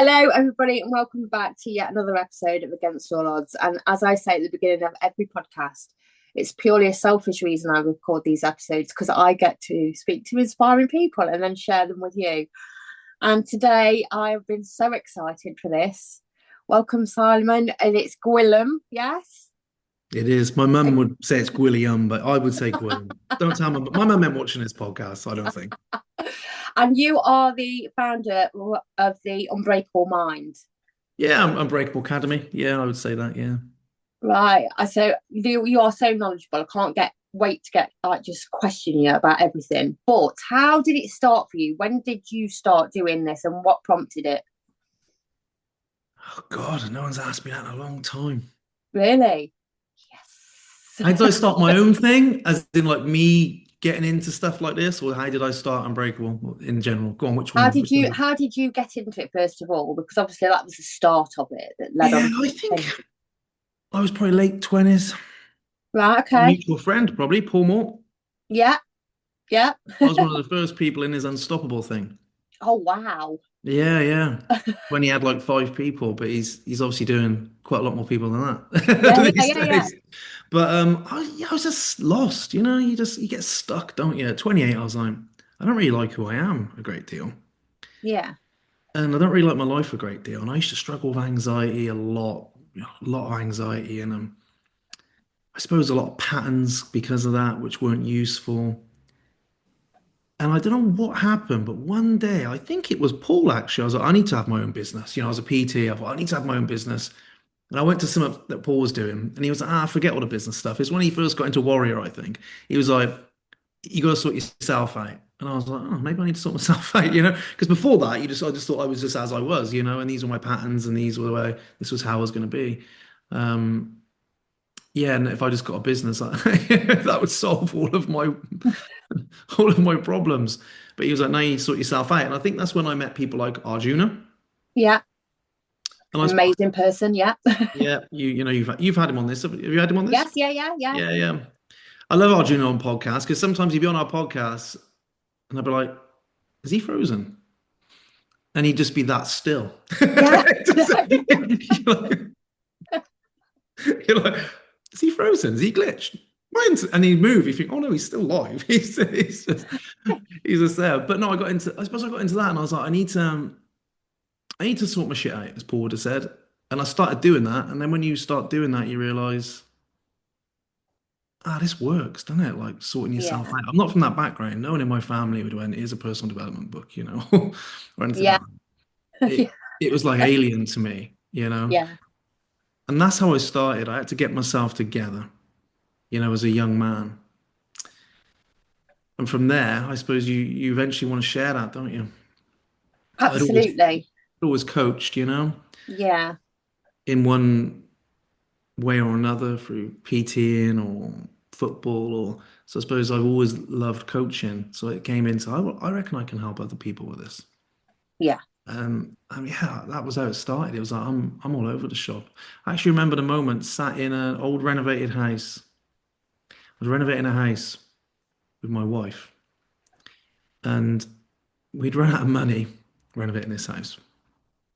Hello, everybody, and welcome back to yet another episode of Against All Odds. And as I say at the beginning of every podcast, it's purely a selfish reason I record these episodes because I get to speak to inspiring people and then share them with you. And today I have been so excited for this. Welcome, Simon, and it's Gwilliam, yes? It is. My mum would say it's Gwilliam, but I would say Gwilliam. Don't tell my mum ain't watching this podcast, I don't think. And you are the founder of the Unbreakable Mind. Yeah, Unbreakable Academy. Yeah, I would say that. Yeah. Right. So you are so knowledgeable. I can't wait to get just question you about everything. But how did it start for you? When did you start doing this, and what prompted it? Oh God, no one's asked me that in a long time. Really? How did I Yes. start my own thing? As in like me getting into stuff like this, or how did I start Unbreakable in general? Go on, which how one? did you how did you get into it first of all? Because obviously that was the start of it that led Yeah, on to I think I was probably late 20s. right. Okay. Mutual friend, probably, Paul Moore. Yeah. Yeah. I was one of the first people in his Unstoppable thing. Oh wow. Yeah, yeah. When he had like five people, but he's obviously doing quite a lot more people than Yeah. that Yeah. these Yeah. Yeah. days. But I was just lost, you get stuck, don't you? At 28, I was like, I don't really like who I am a great deal. Yeah. And I don't really like my life a great deal. And I used to struggle with anxiety a lot, a lot of anxiety, and I suppose a lot of patterns because of that, which weren't useful. And I don't know what happened, but one day, I think it was Paul actually. I was like, I need to have my own business. I was a PT. I thought, I need to have my own business. And I went to something that Paul was doing, and he was like, forget all the business stuff. It's when he first got into Warrior, I think. He was like, you got to sort yourself out. And I was like, oh, maybe I need to sort myself out. Because before that, I just thought I was just as I was, and these were my patterns, and these were the way, this was how I was going to be. Um, yeah, and if I just got a business, that would solve all of my problems. But he was like, no, you sort yourself out. And I think that's when I met people like Arjuna. Yeah. And I suppose, Amazing person. Yeah. yeah, you've had him on this. Have you had him on this? Yes. Yeah. Yeah. Yeah. Yeah, yeah. I love Arjuna on podcasts because sometimes he'd be on our podcast and I'd be like, is he frozen? And he'd just be that still. Yeah. You're like, you're like, is he frozen? Is he glitched? Mine's, and he'd move. You think, oh no, he's still live. He's just there. But no, I suppose I got into that and I was like, I need to sort my shit out, as Paul would have said. And I started doing that. And then when you start doing that, you realize, this works, doesn't it? Like sorting yourself Yeah. out. I'm not from that background. No one in my family would went, here's a personal development book, or anything Yeah. like that. It was like alien to me. Yeah. And that's how I started. I had to get myself together, as a young man. And from there, I suppose you eventually want to share that, don't you? I'd Absolutely. always coached, Yeah. in one way or another through PTing or football or so I suppose I've always loved coaching. So it came into I reckon I can help other people with this. Yeah. Yeah, that was how it started. It was like I'm all over the shop. I actually remember the moment sat in an old renovated house. I was renovating a house with my wife, and we'd run out of money renovating this house.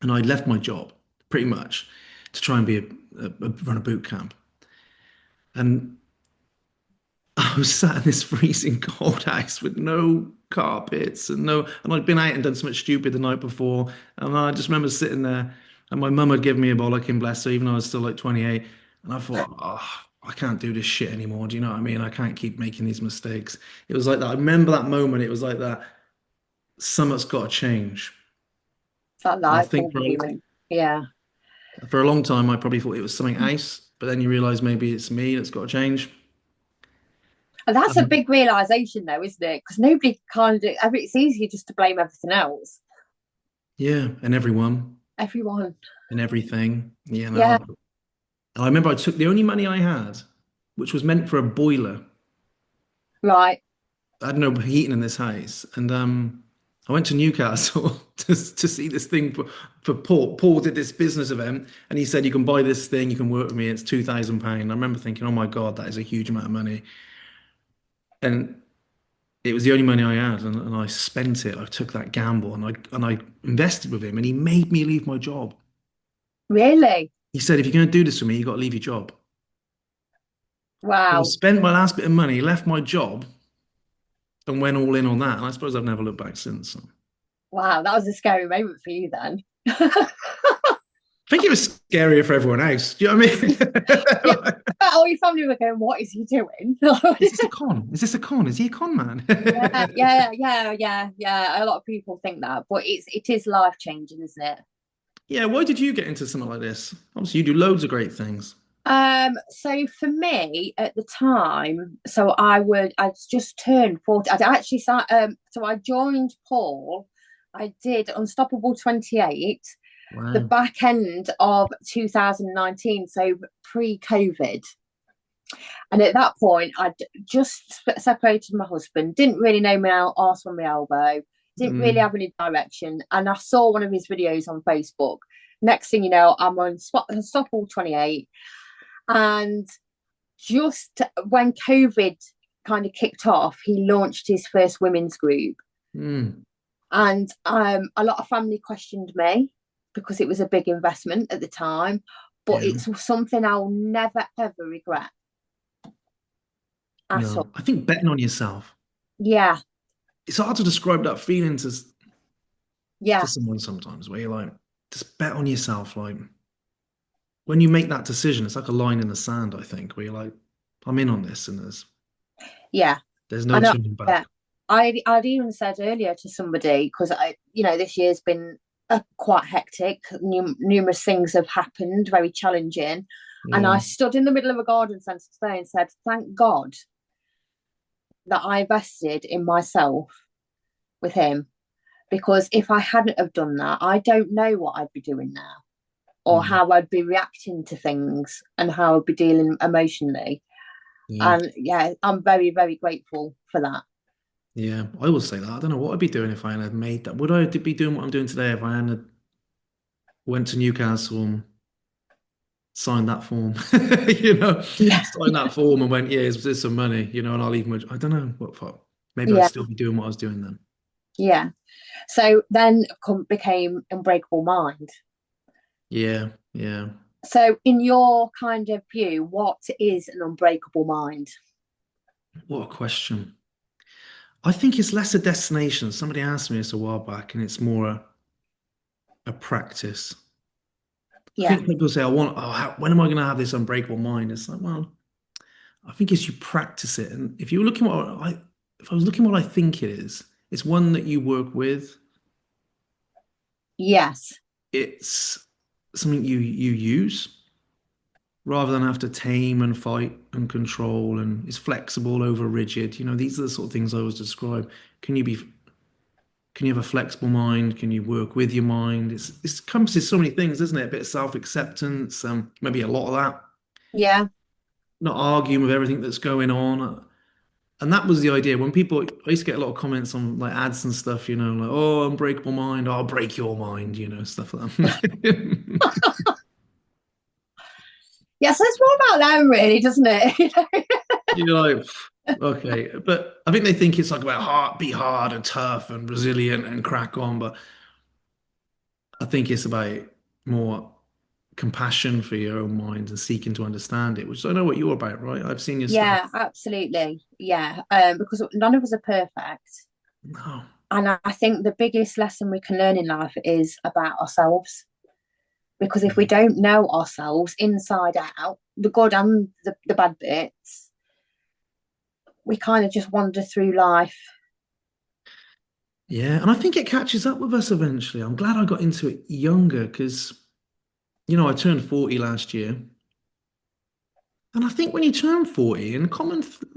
And I'd left my job pretty much to try and run a boot camp. And I was sat in this freezing cold house with no carpets and I'd been out and done something stupid the night before. And I just remember sitting there and my mum had given me a bollocking, bless her, even though I was still like 28. And I thought, I can't do this shit anymore. Do you know what I mean? I can't keep making these mistakes. It was like that. I remember that moment. It was like that. Something's got to change. It's that And I light think bulb moment. Yeah. for a long time, I probably thought it was something else, but then you realize maybe it's me that's got to change. And that's a Um, big realization, though, isn't it? Because nobody kind of, I mean, it's easier just to blame everything else. yeah, and everyone Everyone. and everything. Yeah. I remember I took the only money I had, which was meant for a boiler. Right. I had no heating in this house, and I went to Newcastle to see this thing for Paul. Paul did this business event, and he said, "You can buy this thing, you can work with me. It's £2,000." I remember thinking, "Oh my God, that is a huge amount of money." And it was the only money I had, and I spent it. I took that gamble, and I invested with him, and he made me leave my job. Really? He said, "If you're going to do this for me, you got to leave your job." So I Wow. spent my last bit of money, left my job, and went all in on that. And I suppose I've never looked back since. So. Wow, that was a scary moment for you then. I think it was scarier for everyone else. Do you know Yeah, what I mean? all your family were going, "What is he doing?" Is this a con? Is this a con? Is he a con man? Yeah. A lot of people think that, but it is life changing, isn't it? Yeah, why did you get into something like this? Obviously, you do loads of great things. So for me at the time, I'd just turned 40. I'd actually so I joined Paul. I did Unstoppable 28, the Wow. back end of 2019, so pre-COVID. And at that point, I'd just separated my husband, didn't really know my arse from my elbow, didn't really Mm, have any direction. And I saw one of his videos on Facebook. Next thing you know, I'm on Unstoppable 28. And just when COVID kind of kicked off, he launched his first women's group. mm, And a lot of family questioned me because it was a big investment at the time. But yeah. it's something I'll never, ever regret at all. No, I think betting on yourself. Yeah, It's hard to describe that feeling to yeah, someone sometimes where you're like, just bet on yourself. Like when you make that decision, it's like a line in the sand, I think, where you're like, I'm in on this and yeah. there's I no know. turning back. Yeah. I'd even said earlier to somebody, because this year's been quite hectic. Numerous things have happened, very challenging. And Yeah. I stood in the middle of a garden centre today and said, thank God that I invested in myself with him. Because if I hadn't have done that, I don't know what I'd be doing now or Mm. how I'd be reacting to things and how I'd be dealing emotionally. Yeah. And yeah, I'm very, very grateful for that. Yeah. I will say that. I don't know what I'd be doing if I had made that. Would I be doing what I'm doing today if I had went to Newcastle and signed that form? You know, Yeah, signed that form and went, yeah, here's some money, and I'll leave my, I don't know what fuck. Maybe I'd yeah, still be doing what I was doing then. yeah. So then became Unbreakable Mind. Yeah. Yeah. So, in your kind of view, what is an unbreakable mind? What a question. I think it's less a destination. Somebody asked me this a while back, and it's more a practice. I Yeah, think people say, when am I going to have this unbreakable mind? It's like, well, I think as you practice it, and if I was looking what I think it is, it's one that you work with. yes, It's something you use rather than have to tame and fight and control, and it's flexible over rigid. These are the sort of things I always describe. Can you be Can you have a flexible mind? Can you work with your mind? It encompasses so many things, isn't it? A bit of self-acceptance, maybe a lot of that. yeah, Not arguing with everything that's going on. And that was the idea. I used to get a lot of comments on like ads and stuff, like, oh, unbreakable mind, oh, I'll break your mind, stuff like that. yeah. So it's more about them, really, doesn't it? You're like, okay. But I think they think it's like about be hard and tough and resilient and crack on. But I think it's about more compassion for your own mind and seeking to understand it, which I know what you're about, right? I've seen your stuff. Yeah, absolutely. Yeah, because none of us are perfect, No. and I think the biggest lesson we can learn in life is about ourselves. Because if we Mm. don't know ourselves inside out, the good and the bad bits, we kind of just wander through life. Yeah, and I think it catches up with us eventually. I'm glad I got into it younger because, I turned 40 last year. And I think when you turn 40, and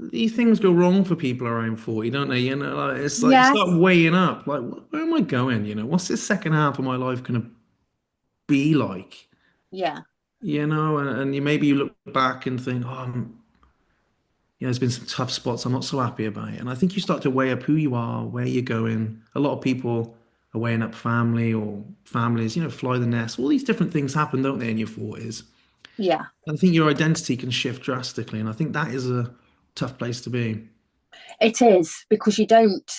these things go wrong for people around 40, don't they? Like, it's like you start Yes. weighing up, like, where am I going? What's this second half of my life going to be like? Yeah. And maybe you look back and think, there's been some tough spots I'm not so happy about it. And I think you start to weigh up who you are, where you're going. A lot of people are weighing up family or families, fly the nest. All these different things happen, don't they, in your 40s? Yeah. And I think your identity can shift drastically. And I think that is a tough place to be. It is because you don't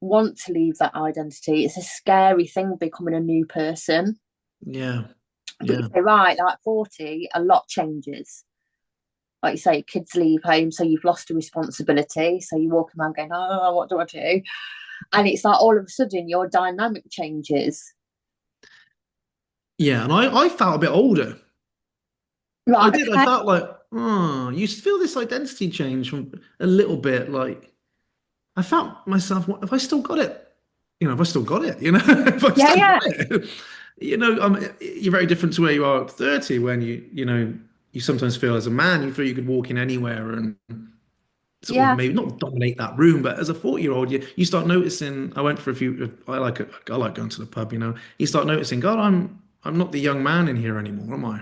want to leave that identity. It's a scary thing becoming a new person. Yeah, But yeah, you're right, like 40, a lot changes. Like you say, kids leave home, so you've lost a responsibility. So you walk around going, oh, what do I do? And it's like all of a sudden your dynamic changes. yeah. And I felt a bit older. I Right, did. I okay. felt like, oh, you feel this identity change from a little bit. Like I felt myself, what, have I still got it? Have I still got it? Have I Yeah, still got yeah, it? You're very different to where you are at 30 when you sometimes feel as a man, you feel you could walk in anywhere and sort of yeah, maybe not dominate that room, but as a 40-year-old, you start noticing, I went for a few, I like it, I like going to the pub, you start noticing, God, I'm not the young man in here anymore, am I?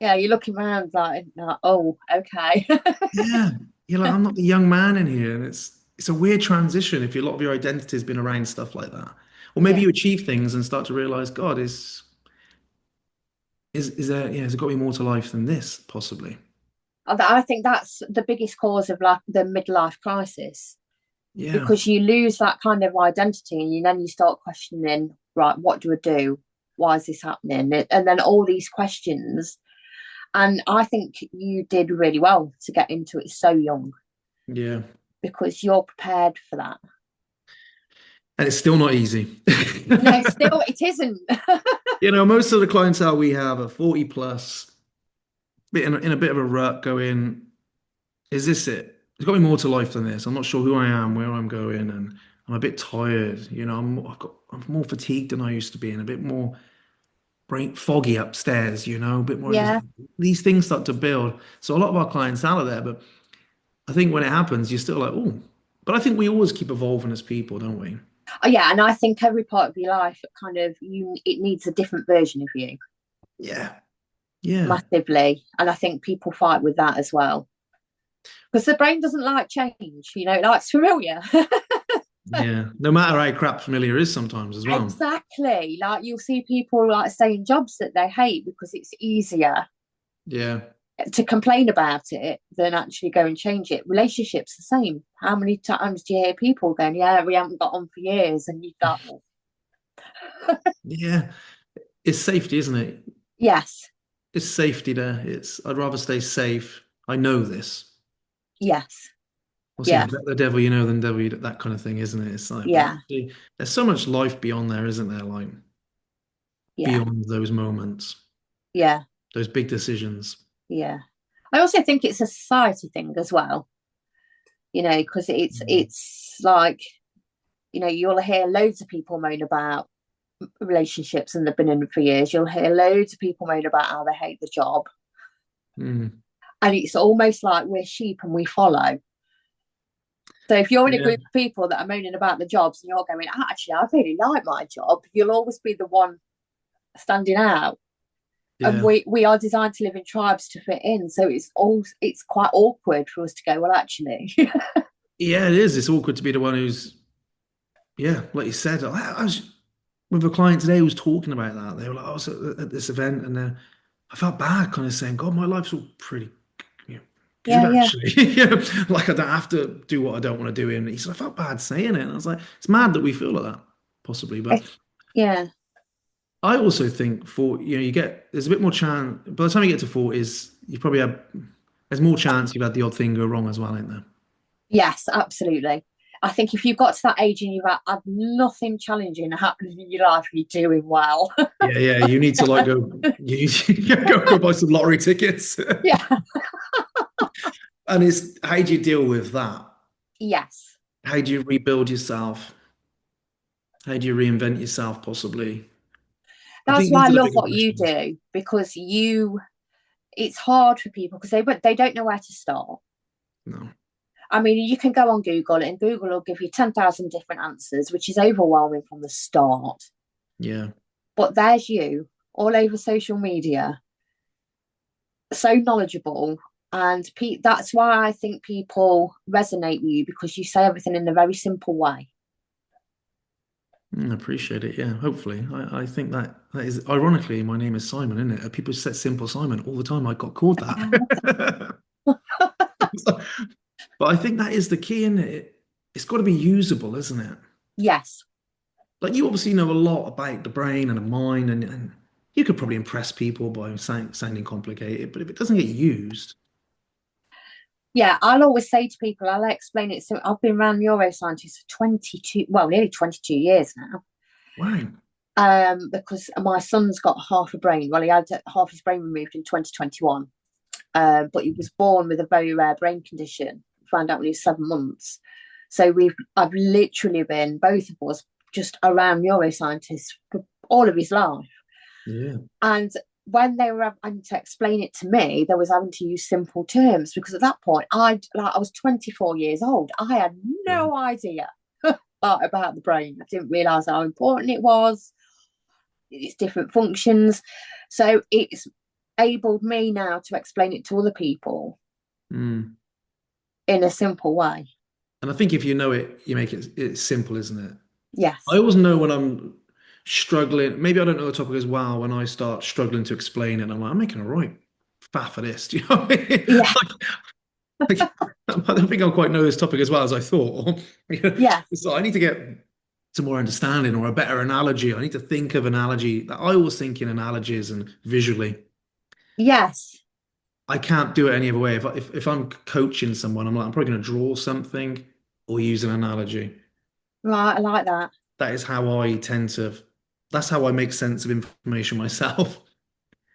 yeah. You're looking around like, oh, okay. Yeah. You're like, I'm not the young man in here. And it's a weird transition if a lot of your identity has been around stuff like that. Or maybe Yeah. you achieve things and start to realize, God, is there, yeah, has there got to be more to life than this, possibly? I think that's the biggest cause of like the midlife crisis Yeah. because you lose that kind of identity and then you start questioning, right, what do I do? Why is this happening? And then all these questions. And I think you did really well to get into it so young Yeah. because you're prepared for that. And it's still not easy. No, still, it isn't. Most of the clientele we have are 40 plus, in a bit of a rut going, is this it? There's got to be more to life than this. I'm not sure who I am, where I'm going, and I'm a bit tired. I'm more fatigued than I used to be, and a bit more brain foggy upstairs. A bit more. Yeah. These things start to build. So a lot of our clientele are there, but I think when it happens, you're still like, oh. But I think we always keep evolving as people, don't we? Oh, yeah. And I think every part of your life it needs a different version of you Yeah, yeah, massively. And I think people fight with that as well because the brain doesn't like change, it likes familiar. yeah. No matter how crap familiar is sometimes as well. Exactly. Like you'll see people like stay in jobs that they hate because it's easier Yeah, to complain about it than actually go and change it. Relationships the same. How many times do you hear people going, "Yeah, we haven't got on for years," and you go, oh. yeah. It's safety, isn't it? "Yes, It's safety there. I'd rather stay safe. I know this. yes, What's yeah, better the devil you know than devil you, that kind of thing, isn't it? It's like, but yeah, actually, there's so much life beyond there, isn't there? Like yeah, beyond those moments, yeah, those big decisions. yeah." I also think it's a society thing as well, because Mm. it's like you'll hear loads of people moan about relationships and they've been in for years. You'll hear loads of people moan about how they hate the job, Mm. and it's almost like we're sheep and we follow. So if you're in a Yeah, group of people that are moaning about the jobs and you're going, actually, I really like my job, you'll always be the one standing out. And yeah, we are designed to live in tribes to fit in. So it's quite awkward for us to go, well, actually, yeah. It is. It's awkward to be the one who's, yeah, like you said. I was with a client today who was talking about that. They were like, I was at this event, and I felt bad, kind of saying, "God, my life's all pretty, you know, good yeah, yeah, actually. Like I don't have to do what I don't want to do." And he said, "I felt bad saying it." And I was like, "It's mad that we feel like that, possibly." But yeah, I also think there's a bit more chance by the time you get to 40s, you probably have there's more chance you've had the odd thing go wrong as well, ain't there? yes, absolutely. I think if you've got to that age and you've had nothing challenging happening in your life, you're doing well. Yeah, yeah. You need to like go, you go buy some lottery tickets. Yeah, And it's how do you deal with that? yes. How do you rebuild yourself? How do you reinvent yourself, possibly? I That's think why I these are the love bigger what you questions. do because it's hard for people because they don't know where to start. No. I mean, you can go on Google and Google will give you 10,000 different answers, which is overwhelming from the start. Yeah. But there's you all over social media, so knowledgeable. And that's why I think people resonate with you because you say everything in a very simple way. I appreciate it. Yeah. Hopefully. I think that is ironically my name is Simon, isn't it? People say simple Simon all the time. I got called that. But I think that is the key, isn't it? It's got to be usable, isn't it? Yes. Like you obviously know a lot about the brain and the mind, and you could probably impress people by sounding complicated, but if it doesn't get used, Yeah, I'll always say to people, I'll explain it. So I've been around neuroscientists for 22, well, nearly 22 years now. wow. Because my son's got half a brain. Well, he had half his brain removed in 2021. But he was born with a very rare brain condition. Found out when he was 7 months. So I've literally been, both of us, just around neuroscientists for all of his life. Yeah. And when they were having to explain it to me, they was having to use simple terms because at that point I was 24 years old. I had Yeah. no idea about the brain. I didn't realise how important it was, its different functions. So it's enabled me now to explain it to other people Mm. in a simple way. And I think if you know it, you make it's simple, isn't it? I Yes. always know when I'm struggling. Maybe I don't know the topic as well. When I start struggling to explain it, I'm like, I'm making a right faff of this. Do you know what I mean? Yeah. Like, I don't think I quite know this topic as well as I thought. Yeah. So I need to get some more understanding or a better analogy. I need to think of analogy. I always think in analogies and visually. Yes. I can't do it any other way. If I'm coaching someone, I'm like, I'm probably going to draw something or use an analogy. Right. I like that. That is how I tend to, that's how I make sense of information myself.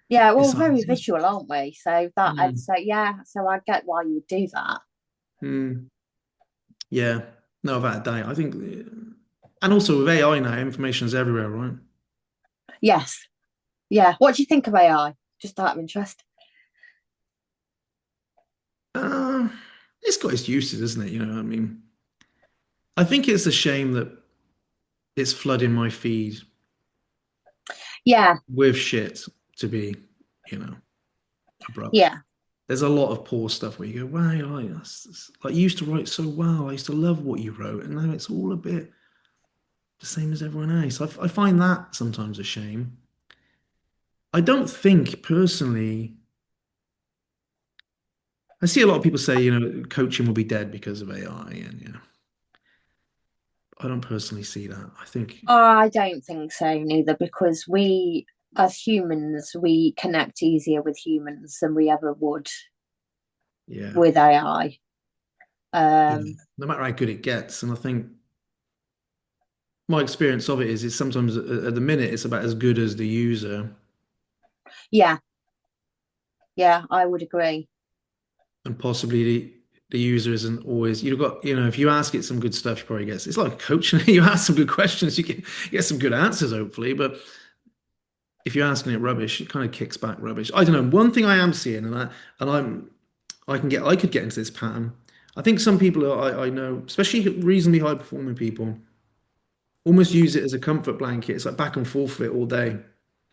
Yeah. Well, It's very visual, aren't we? So that I'd mm, say, yeah. So I get why you would do that. mm, yeah, no, without a doubt. I think, and also with AI now, information is everywhere, right? Yes. Yeah. What do you think of AI? Just out of interest. Uh, it's got its uses, isn't it? You know, I mean, I think it's a shame that it's flooding my feed Yeah. with shit to be, you know, abrupt. Yeah. There's a lot of poor stuff where you go, wow, like you used to write so well. I used to love what you wrote, and now it's all a bit the same as everyone else. I find that sometimes a shame. I don't think personally. I see a lot of people say, coaching will be dead because of AI, and I don't personally see that. I think, I don't think so neither, because we, as humans, we connect easier with humans than we ever would yeah, with AI. yeah, no matter how good it gets, and I think my experience of it is, it's sometimes at the minute it's about as good as the user, Yeah, yeah, I would agree. and possibly the user isn't always. You've got, if you ask it some good stuff, you probably get. It's like coaching. You ask some good questions, you get some good answers, hopefully, but if you're asking it rubbish, it kind of kicks back rubbish. I don't know. One thing I am seeing, I could get into this pattern. I think some people I know, especially reasonably high performing people, almost use it as a comfort blanket. It's like back and forth with it all day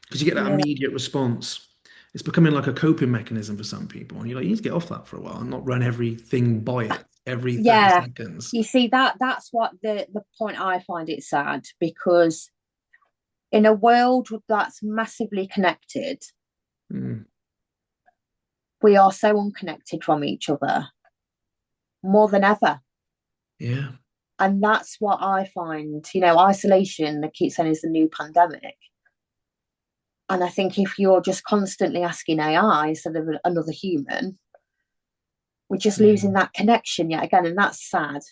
because you get that Yeah, immediate response. It's becoming like a coping mechanism for some people, and you're like, you need to get off that for a while and not run everything by it every 30 yeah. seconds. You see that's what the point I find it sad, because in a world that's massively connected, Mm, we are so unconnected from each other more than ever. yeah, And that's what I find, isolation, they keep saying, is the new pandemic. And I think if you're just constantly asking AI instead of another human, we're just losing yeah, that connection yet again. And that's sad.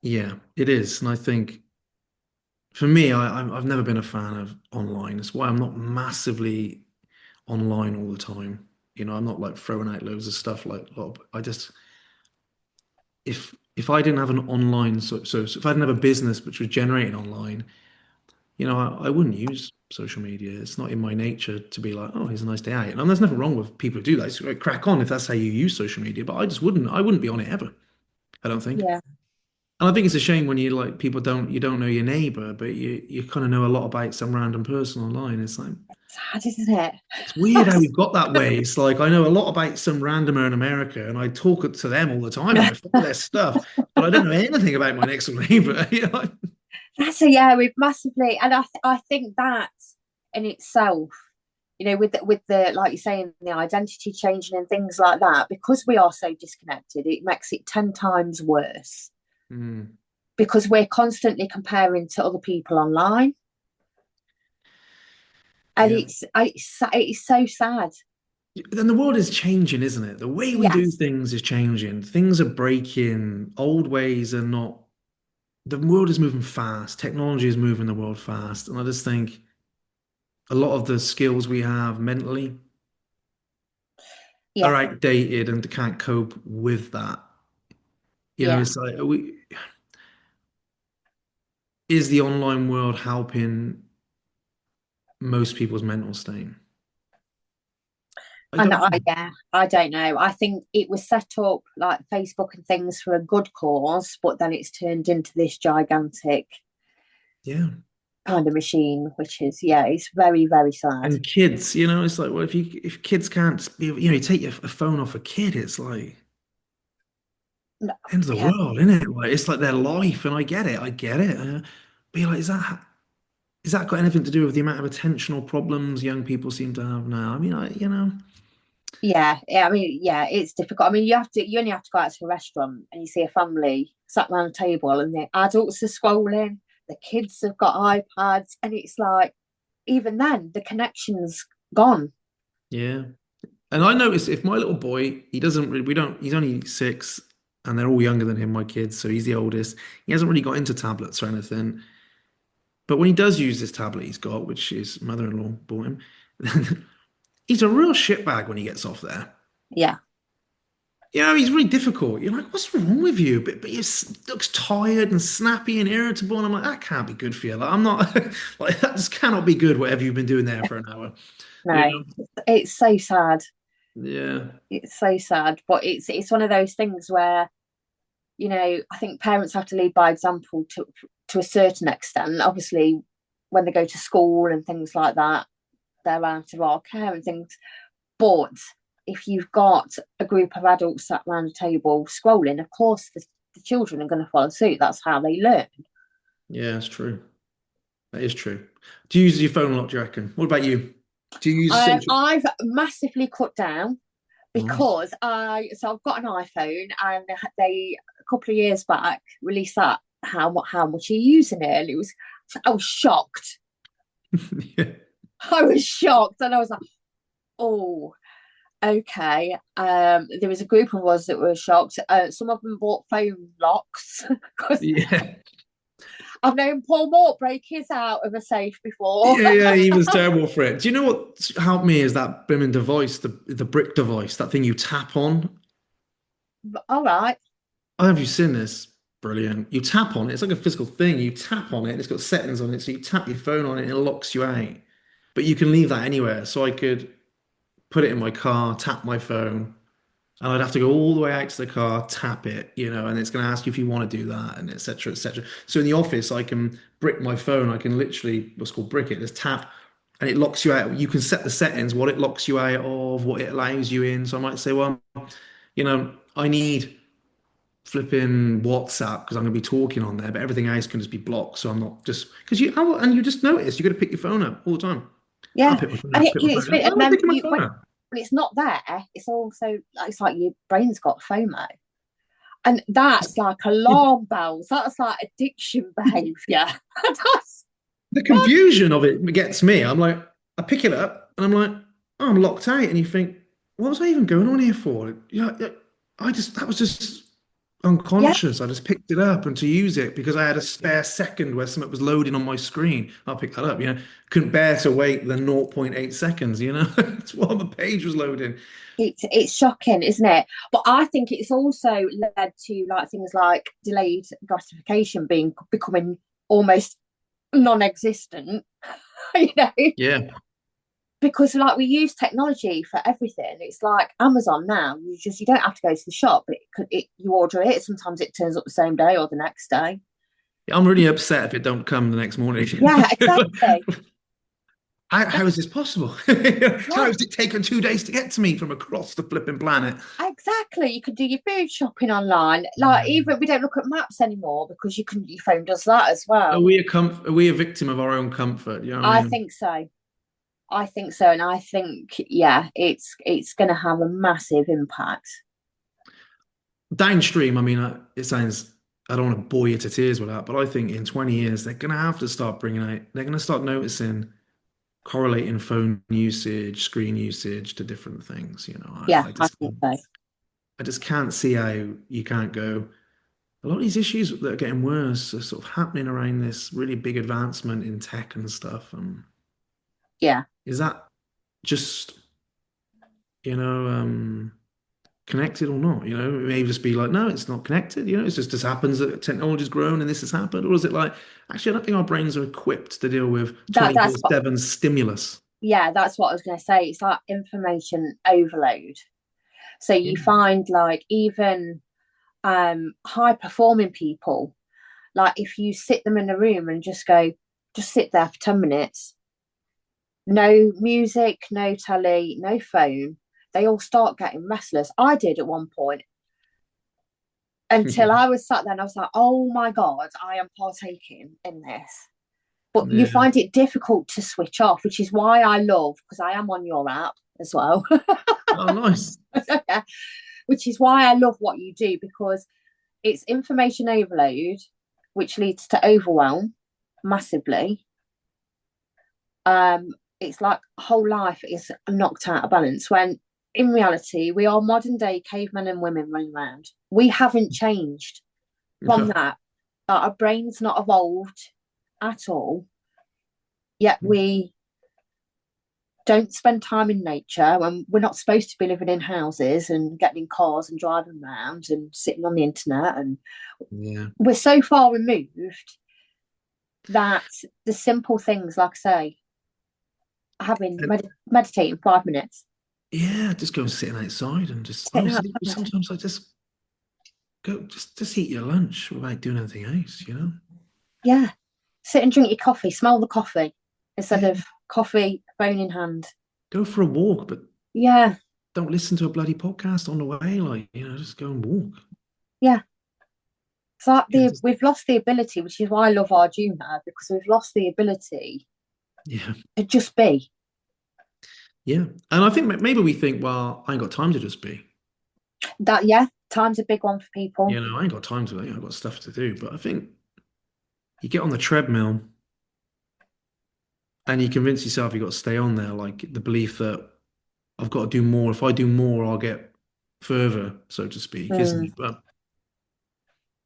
yeah. It is, and I think. For me, I've never been a fan of online. That's why I'm not massively online all the time. I'm not like throwing out loads of stuff like I just if I didn't have an online so if I didn't have a business which was generating online, I wouldn't use social media. It's not in my nature to be like, oh, here's a nice day out. And there's nothing wrong with people who do that. It's like, crack on if that's how you use social media. But I wouldn't be on it ever. I don't think. Yeah. And I think it's a shame when you don't know your neighbor, but you kind of know a lot about some random person online. It's like Sad, isn't it? it's weird how we've got that way. It's like I know a lot about some randomer in America, and I talk to them all the time, and I follow their stuff, but I don't know anything about my next door neighbor. That's a, yeah, we've massively, and I think that in itself with the like you're saying, the identity changing and things like that, because we are so disconnected, it makes it 10 times worse Mm. because we're constantly comparing to other people online, and Yeah. it's so sad. Then the world is changing, isn't it? The way we do Yes. things is changing. Things are breaking. Old ways are not. The world is moving fast. Technology is moving the world fast. And I just think a lot of the skills we have mentally are Yeah. outdated and can't cope with that. Yeah. It's like, is the online world helping most people's mental state? I And don't know. I don't know. I think it was set up like Facebook and things for a good cause, but then it's turned into this gigantic Yeah. kind of machine, which is, yeah, it's very, very sad. And kids, it's like, well, if kids can't be, you take a phone off a kid, it's like No, end of the yeah, world, isn't it? Like it's like their life, and I get it. But you're like, is that got anything to do with the amount of attentional problems young people seem to have now? I mean, yeah. I mean, yeah, it's difficult. I mean, you only have to go out to a restaurant and you see a family sat around a table and the adults are scrolling, the kids have got iPads, and it's like, even then, the connection's gone. yeah. And I notice if my little boy, he doesn't really, we don't, he's only 6, and they're all younger than him, my kids, so he's the oldest. He hasn't really got into tablets or anything. But when he does use this tablet he's got, which his mother-in-law bought him, he's a real shitbag when he gets off there. Yeah, He's really difficult. You're like, what's wrong with you? But he looks tired and snappy and irritable. And I'm like, that can't be good for you. Like, I'm not like that just cannot be good, whatever you've been doing there for an hour. You no, know? it's so sad. Yeah. It's so sad, but it's one of those things where, I think parents have to lead by example to a certain extent. Obviously, when they go to school and things like that, they're out of our care and things. But if you've got a group of adults sat around a table scrolling, of course the children are going to follow suit. That's how they learn. Yeah, that's true. That is true. Do you use your phone a lot, do you reckon? What about you? Do you use social? I've massively cut down Nice. because I've got an iPhone, and they a couple of years back released that how much you're using it, and I was shocked. Yeah. I was shocked, and I was like, oh, okay. There was a group of us that were shocked. Some of them bought phone locks because Yeah. I've known Paul Mort break his out of a safe before. Yeah, yeah, he was terrible for it. Do you know what helped me is that brimming device, the brick device, that thing you tap on. All right. Oh, have you seen this? Brilliant. You tap on it. It's like a physical thing. You tap on it. It's got settings on it. So you tap your phone on it and it locks you out. But you can leave that anywhere. So I could put it in my car, tap my phone, and I'd have to go all the way out to the car, tap it, and it's going to ask you if you want to do that, and etc. etc. So in the office, I can brick my phone. I can literally what's called brick it. There's tap, and it locks you out. You can set the settings, what it locks you out of, what it allows you in. So I might say, well, I need flipping WhatsApp because I'm going to be talking on there, but everything else can just be blocked. So I'm not just because and you just notice you got to pick your phone up all the time. I'll Yeah. pick my phone And up, pick my phone up. Why and am I then picking my phone up? when it's not there, it's like your brain's got FOMO. And that's like alarm bells. That's like addiction behavior. That's, The confusion of it gets me. I'm like, I pick it up and I'm like, oh, I'm locked out. And you think, what was I even going on here for? Yeah, that was just yeah, unconscious. I just picked it up and to use it because I had a spare second where something was loading on my screen. I'll pick that up, Couldn't bear to wait the zero point 0.8 seconds, It's while the page was loading. it's shocking, isn't it? But I think it's also led to like things like delayed gratification becoming almost non-existent, you know, Yeah. because like we use technology for everything. It's like Amazon now. You don't have to go to the shop. You order it. Sometimes it turns up the same day or the next day. I'm really upset if it don't come the next morning. Yeah, exactly. How is this possible? How Yeah, has it taken 2 days to get to me from across the flipping planet? exactly. You can do your food shopping online. Like even we don't look at maps anymore because your phone does that as Are well. we a victim of our own comfort? You know what I I mean? think so. I think so, and I think yeah, it's going to have a massive impact. Downstream, I mean, it sounds, I don't want to bore you to tears with that, but I think in 20 years, they're going to have to start bringing out, they're going to start noticing, correlating phone usage, screen usage to different things. Yeah, I think so. I just can't see how you can't go. A lot of these issues that are getting worse are sort of happening around this really big advancement in tech and stuff. Yeah, Is that just, you know, connected or not? It may just be like, no, it's not connected. It just happens that technology's grown and this has happened. Or is it like, actually, I don't think our brains are equipped to deal with that's what. 24/7 stimulus. Yeah, that's what I was going to say. It's like information overload. So Yeah. you find like even high performing people, like if you sit them in a room and just go, just sit there for 10 minutes, no music, no telly, no phone, they all start getting restless. I did at one point until I was sat there and I was like, oh my God, I am partaking in this. But you Yeah. find it difficult to switch off, which is why I love, because I am on your app as well. Oh, nice. Yeah. Which is why I love what you do, because it's information overload, which leads to overwhelm massively. It's like whole life is knocked out of balance when in reality we are modern day cavemen and women running around. We haven't changed from that. Our brain's not evolved at all. Yet we don't spend time in nature when we're not supposed to be living in houses and getting in cars and driving around and sitting on the internet, and Yeah. we're so far removed that the simple things, like I say, having meditating 5 minutes, Yeah, just go sitting outside and just sitting honestly, outside. sometimes I just go just eat your lunch without doing anything else. Yeah, sit and drink your coffee, smell the coffee instead Yeah, of coffee, phone in hand. go for a walk, but Yeah, don't listen to a bloody podcast on the way. Like, just go and walk. yeah. It's like Just- we've lost the ability, which is why I love Arjuna, because we've lost the ability yeah, to just be. yeah. And I think maybe we think, well, I ain't got time to just be. That yeah, time's a big one for people. I ain't got time to. I've got stuff to do. But I think you get on the treadmill and you convince yourself you got to stay on there, like the belief that I've got to do more. If I do more, I'll get further, so to speak, isn't Mm, it? But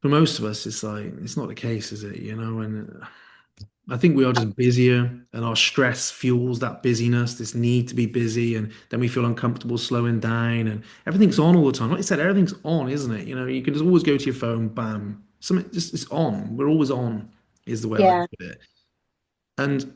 for most of us, it's like it's not the case, is it? And I think we are just busier, and our stress fuels that busyness, this need to be busy, and then we feel uncomfortable slowing down, and everything's on all the time. Like you said, everything's on, isn't it? You can just always go to your phone, bam, something just it's on. We're always on, is the way I yeah, look at it. And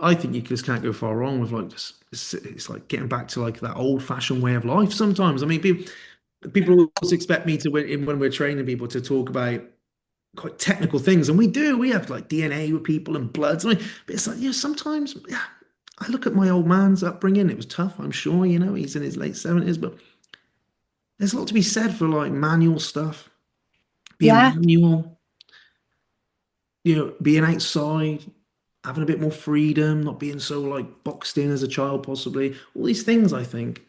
I think you just can't go far wrong with like just it's like getting back to like that old-fashioned way of life. Sometimes, I mean, people always expect me to when we're training people to talk about quite technical things, and we do. We have like DNA with people and bloods. I mean, but it's like sometimes yeah, I look at my old man's upbringing. It was tough, I'm sure. He's in his late 70s, but there's a lot to be said for like manual stuff, being yeah, manual. Being outside, having a bit more freedom, not being so like boxed in as a child, possibly. All these things, I think,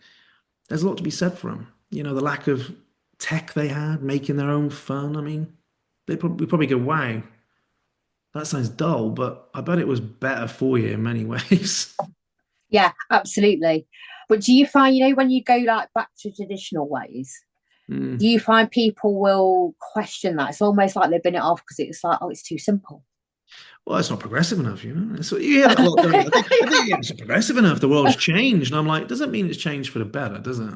there's a lot to be said for them. The lack of tech they had, making their own fun. I mean, we probably go, wow, that sounds dull, but I bet it was better for you in many ways. yeah, absolutely. But do you find, when you go like back to traditional ways, do Mm. you find people will question that? It's almost like they've been it off because it's like, oh, it's too simple. Well, it's not progressive enough. So you hear that a lot, don't you? I think yeah, it's not progressive enough. The world's changed, and I'm like, doesn't mean it's changed for the better, does it?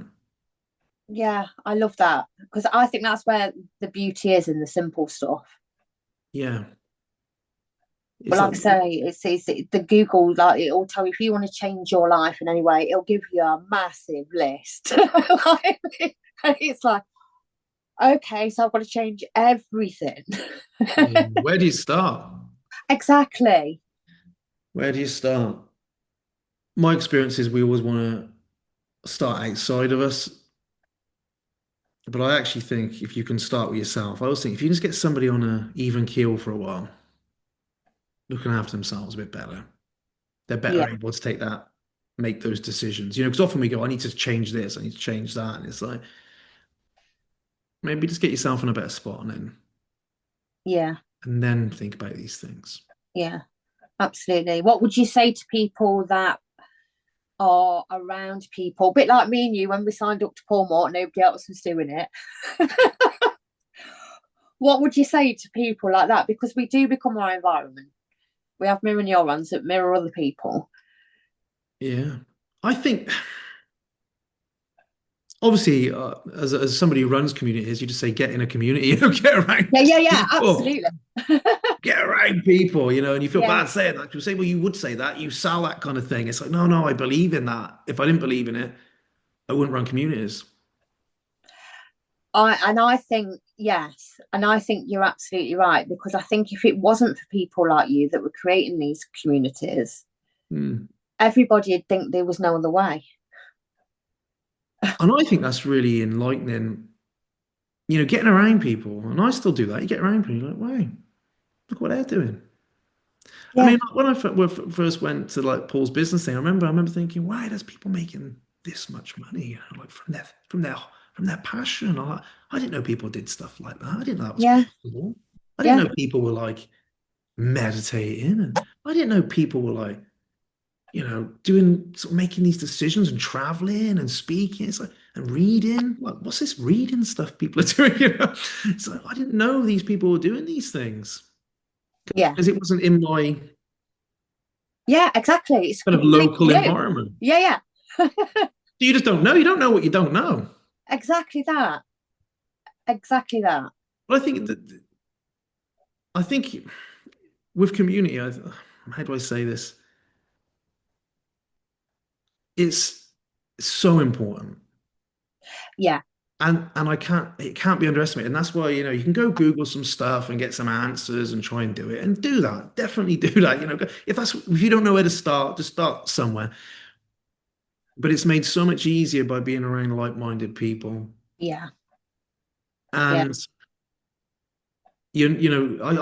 Yeah, I love that because I think that's where the beauty is in the simple stuff. Yeah, But it's like like I say, it's the Google, like it'll tell you if you want to change your life in any way, it'll give you a massive list. Like, it's like, okay, so I've got to change everything. where do you start? Exactly. Where do you start? My experience is we always want to start outside of us, but I actually think if you can start with yourself, I always think if you just get somebody on a even keel for a while, looking after themselves a bit better, they're Yeah, better able to make those decisions. Because often we go, I need to change this, I need to change that. And it's like, maybe just get yourself in a better spot yeah, and then think about these things. yeah, absolutely. What would you say to people that are around people, a bit like me and you when we signed up to Paul Mort, nobody else was doing it? What would you say to people like that? Because we do become our environment. We have mirror neurons that mirror other people. Yeah. I think obviously, as somebody who runs communities, you just say get in a community, get around Yeah, yeah, yeah, people, absolutely. get around people, and you feel Yeah, bad saying that. People say, well, you would say that, you sell that kind of thing. It's like, no, no, I believe in that. If I didn't believe in it, I wouldn't run communities. I think yes, and I think you're absolutely right, because I think if it wasn't for people like you that were creating these communities, Hmm. everybody'd think there was no other way. And I think that's really enlightening, getting around people. And I still do that. You get around people, you're like, wow, look what they're doing. I Yeah, mean, when first went to like Paul's business thing, I remember thinking, why there's people making this much money, like from their passion. I didn't know people did stuff like that. I didn't know that was yeah, possible. I didn't yeah, know people were like meditating, and I didn't know people were like, doing sort of making these decisions and traveling and speaking. It's like and reading. Like, what's this reading stuff people are doing? So I didn't know these people were doing these things yeah, because it wasn't in my yeah, exactly. It's kind of completely local new. environment. Yeah, yeah. You just don't know. You don't know what you don't know. Exactly that. Exactly that. But I think with community, how do I say this? It's so important. Yeah, And it can't be underestimated. And that's why, you can go Google some stuff and get some answers and try and do it and do that. Definitely do that. If you don't know where to start, just start somewhere. But it's made so much easier by being around like-minded people. yeah, yeah, And I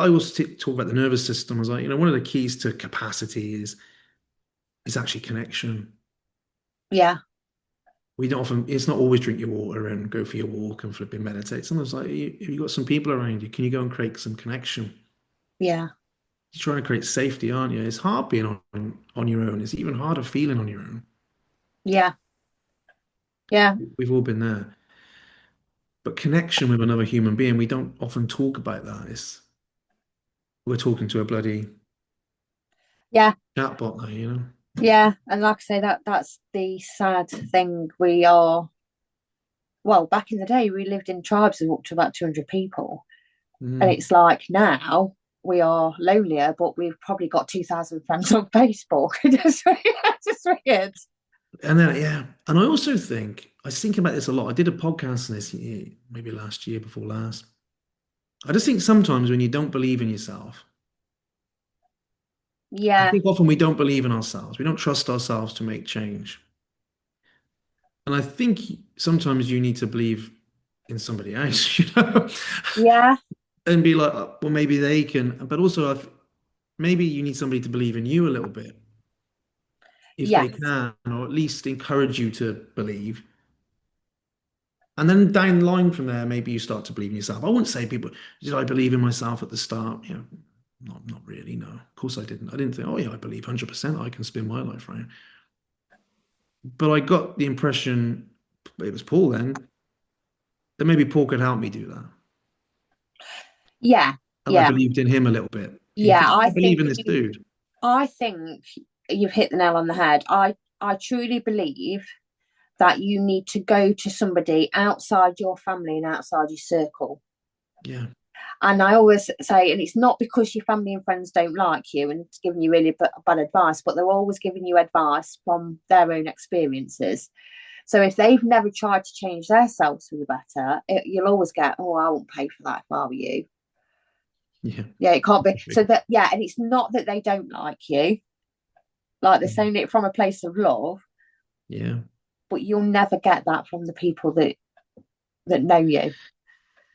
always talk about the nervous system. I was like, one of the keys to capacity is actually connection. yeah, We don't often, it's not always drink your water and go for your walk and flip and meditate. Sometimes like, if you've got some people around you, can you go and create some connection? yeah, You're trying to create safety, aren't you? It's hard being on your own. It's even harder feeling on your own. yeah, yeah, We've all been there. But connection with another human being, we don't often talk about that. We're talking to a bloody yeah, chatbot now. yeah. And like I say, that's the sad thing. We are, well, back in the day, we lived in tribes of up to about 200 people. And Mm. it's like now we are lonelier, but we've probably got 2,000 friends on Facebook. It's just weird. And then, yeah. And I also think, I was thinking about this a lot. I did a podcast on this maybe last year, before last. I just think sometimes when you don't believe in yourself, I Yeah, think often we don't believe in ourselves. We don't trust ourselves to make change. And I think sometimes you need to believe in somebody else, yeah, and be like, "Oh, well, maybe they can." But also, maybe you need somebody to believe in you a little bit, if they yes, can, or at least encourage you to believe. And then down the line from there, maybe you start to believe in yourself. I wouldn't say people, did I believe in myself at the start? Not really, no. Of course I didn't. I didn't think, oh yeah, I believe 100% I can spin my life around. But I got the impression, it was Paul then, that maybe Paul could help me do that. yeah, And I yeah, believed in him a little bit. You yeah. think, I believe in this dude. I think you've hit the nail on the head. I truly believe that you need to go to somebody outside your family and outside your circle. Yeah. And I always say, and it's not because your family and friends don't like you and giving you really bad advice, but they're always giving you advice from their own experiences. So if they've never tried to change themselves for the better, you'll always get, oh, I won't pay for that if I were you. Yeah. Yeah, it can't be. So that, yeah, and it's not that they don't like you, like they're saying it from a place of love, Yeah. but you'll never get that from the people that know you.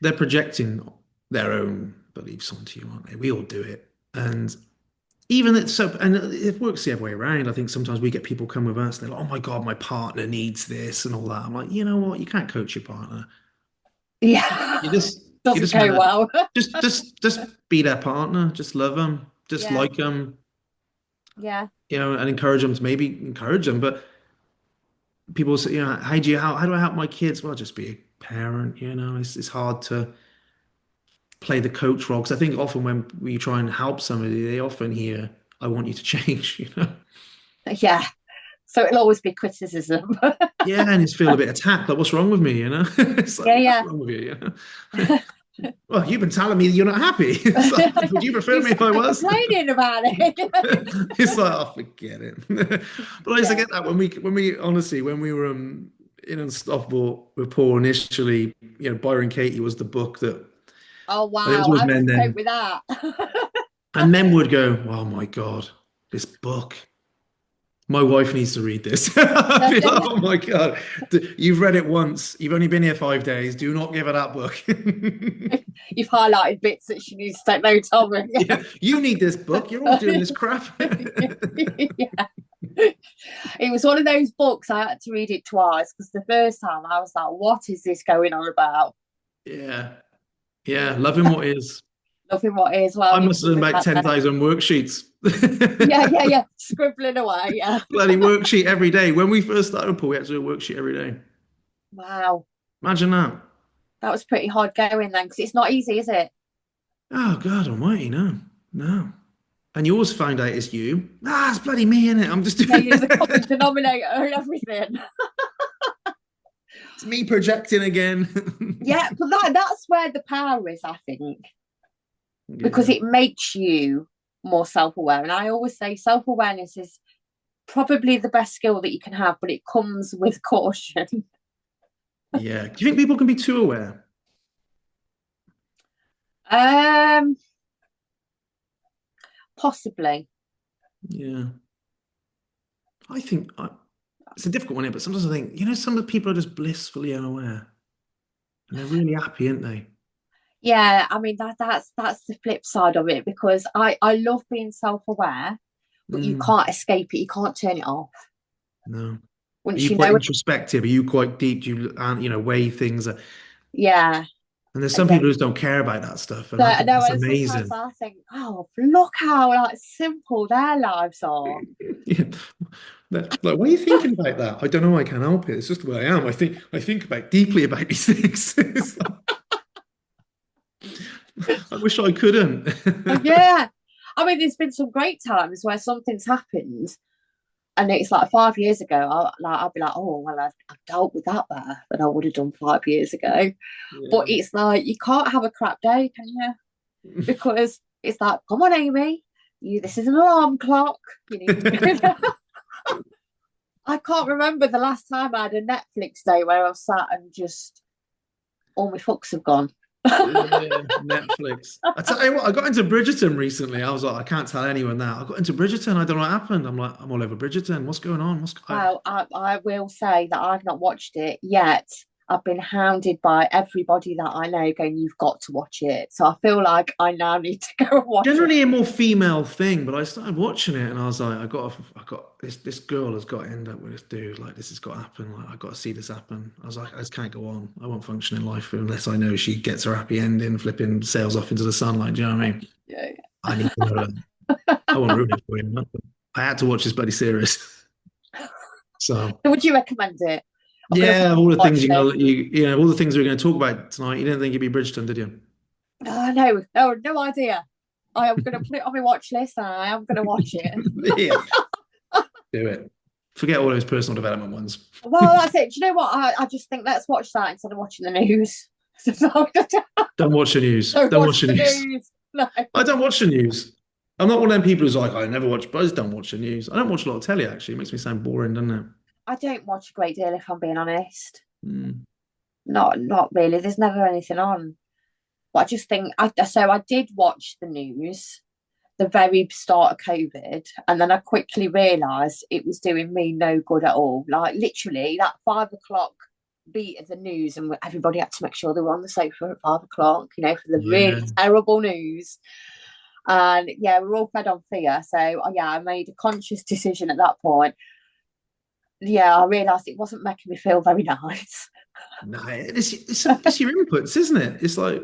They're projecting their own beliefs onto you, aren't they? We all do it. And even that, so, and it works the other way around. I think sometimes we get people come with us, they're like, oh my God, my partner needs this and all that. I'm like, you know what? You can't coach your partner. Yeah. You just, you Doesn't just go meant to well. just be their partner. Just love them. Just Yeah, like them, yeah, and encourage them to maybe encourage them. But people say, how do I help my kids? Well, just be a parent, it's hard to play the coach role because I think often when we try and help somebody, they often hear, I want you to change. yeah. So it'll always be criticism. Yeah, and just feel a bit attacked. Like, what's wrong with me? It's like, Yeah, what's yeah. wrong with you? Well, you've been telling me you're not happy. It's like, would you prefer You me if I started was? complaining about it. It's like, oh, forget it. But I used to Yeah. get that when we honestly when we were in Unstoppable with Paul initially, Byron Katie was the book that, Oh and there was wow, always how did men you cope then, with that? and men would go, oh my God, this book. My wife needs to read this. I'd be like, oh my God, you've read it once. You've only been here 5 days. Do not give her that book. You've highlighted bits that she needs to take notes of. Yeah, you need this book. You're always doing this crap. Yeah. It was one of those books I had to read it twice because the first time I was like, what is this going on about? Yeah, yeah, loving what is. Nothing what is. Well, I you've must have done covered about that then. 10,000 worksheets. Yeah, yeah, yeah. Scribbling away. Yeah. Bloody worksheet every day. When we first started, Paul, we had to do a worksheet every day. Wow. Imagine that. That was pretty hard going then because it's not easy, is it? Oh, God almighty, no. No. And you always find out it's you. Ah, it's bloody me, innit? I'm just Yeah, doing you're the common it. denominator and everything. It's me projecting again. Yeah, but that's where the power is, I think, because Yeah. it makes you more self-aware. And I always say self-awareness is probably the best skill that you can have, but it comes with caution. Yeah. Do you think people can be too aware? Um, Possibly. Yeah. I think it's a difficult one here, but sometimes I think, some of the people are just blissfully unaware and they're really happy, aren't they? Yeah, I mean that's the flip side of it because I love being self-aware, but you Mm, can't escape it. You can't turn it off. no. Are Once you you quite know it, introspective? Are you quite deep? Do you, weigh things? And yeah, there's some yeah. people who just don't care about that stuff, and So I I think know, that's and sometimes amazing. I think, oh, look how like simple their lives are. Yeah. Like, why are you thinking about that? I don't know. I can't help it. It's just the way I am. I think about deeply about these things. It's like, I wish I couldn't. Yeah, I mean, there's been some great times where something's happened, and it's like 5 years ago. I'll be like, oh well, I've dealt with that better than I would have done 5 years ago. But Yeah. it's like you can't have a crap day, can you? Because it's like, come on, Amy, this is an alarm clock. You need to do that. I can't remember the last time I had a Netflix day where I sat and just all my fucks have gone. Yeah, Netflix. I tell you what, I got into Bridgerton recently. I was like, I can't tell anyone that. I got into Bridgerton. I don't know what happened. I'm like, I'm all over Bridgerton. What's going on? Well, I will say that I've not watched it yet. I've been hounded by everybody that I know going, you've got to watch it. So I feel like I now need to go and watch it. generally a more female thing, but I started watching it and I was like, I got this girl has got to end up with this dude. Like, this has got to happen. Like, I've got to see this happen. I was like, I just can't go on. I won't function in life unless I know she gets her happy ending, flipping sails off into the sunlight. Do you know what I mean? Yeah. I need to know that. I won't ruin it for you. I had to watch this bloody series. So So would you recommend it? I'm going to yeah, all the things watch this. all the things we are going to talk about tonight. You didn't think it'd be Bridgeton, did you? Oh, no, no, no idea. I am going to put it on my watch list and I am going to watch it. Yeah, do it. Forget all those personal development ones. Well, that's it. Do you know what? I just think let's watch that instead of watching the news. Don't watch the news. Don't Don't watch watch the the news. news. No. I don't watch the news. I'm not one of them people who's like, I never watch, but I just don't watch the news. I don't watch a lot of telly, actually. It makes me sound boring, doesn't it? I don't watch a great deal if I'm being honest. Mm. Not really. There's never anything on. But I just think I did watch the news the very start of COVID, and then I quickly realised it was doing me no good at all. Like literally that 5 o'clock beat of the news, and everybody had to make sure they were on the sofa at 5 o'clock, for the really Yeah. terrible news. And yeah, we're all fed on fear. So yeah, I made a conscious decision at that point. Yeah, I realised it wasn't making me feel very nice. No, it's your inputs, isn't it? It's like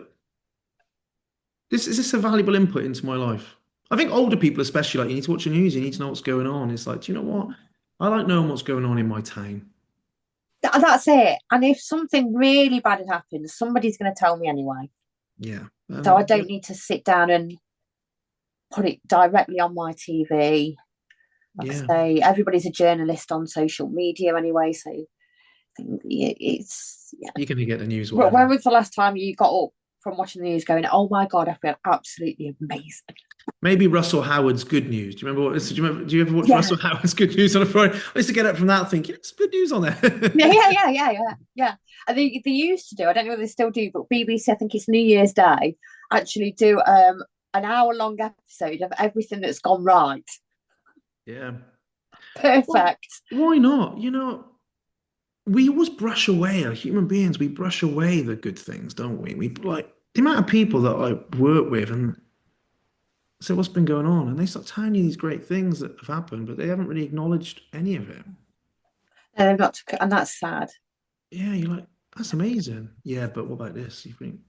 this is this a valuable input into my life? I think older people, especially, like you need to watch the news, you need to know what's going on. It's like, do you know what? I like knowing what's going on in my town. That's it. And if something really bad had happened, somebody's going to tell me anyway. Yeah. So I don't need to sit down and put it directly on my TV. Like I Yeah. say, everybody's a journalist on social media anyway. So I think it's, yeah. You're gonna get the news, When whatever. was the last time you got up from watching the news going, oh my God, I feel absolutely amazing? Maybe Russell Howard's Good News. Do you remember what? Do you remember? Do you ever watch Yeah. Russell Howard's Good News on a Friday? I used to get up from that thinking it's good news on Yeah, there. yeah, yeah, yeah, yeah, yeah. And they used to do, I don't know if they still do, but BBC, I think it's New Year's Day, actually do an hour-long episode of everything that's gone right. Yeah. Well, Perfect. why not? We always brush away, as human beings, we brush away the good things, don't we? We like the amount of people that I work with and say, what's been going on? And they start telling you these great things that have happened, but they haven't really acknowledged any of it. And they've not, and that's sad. Yeah, you're like, that's amazing. Yeah, but what about this? You think,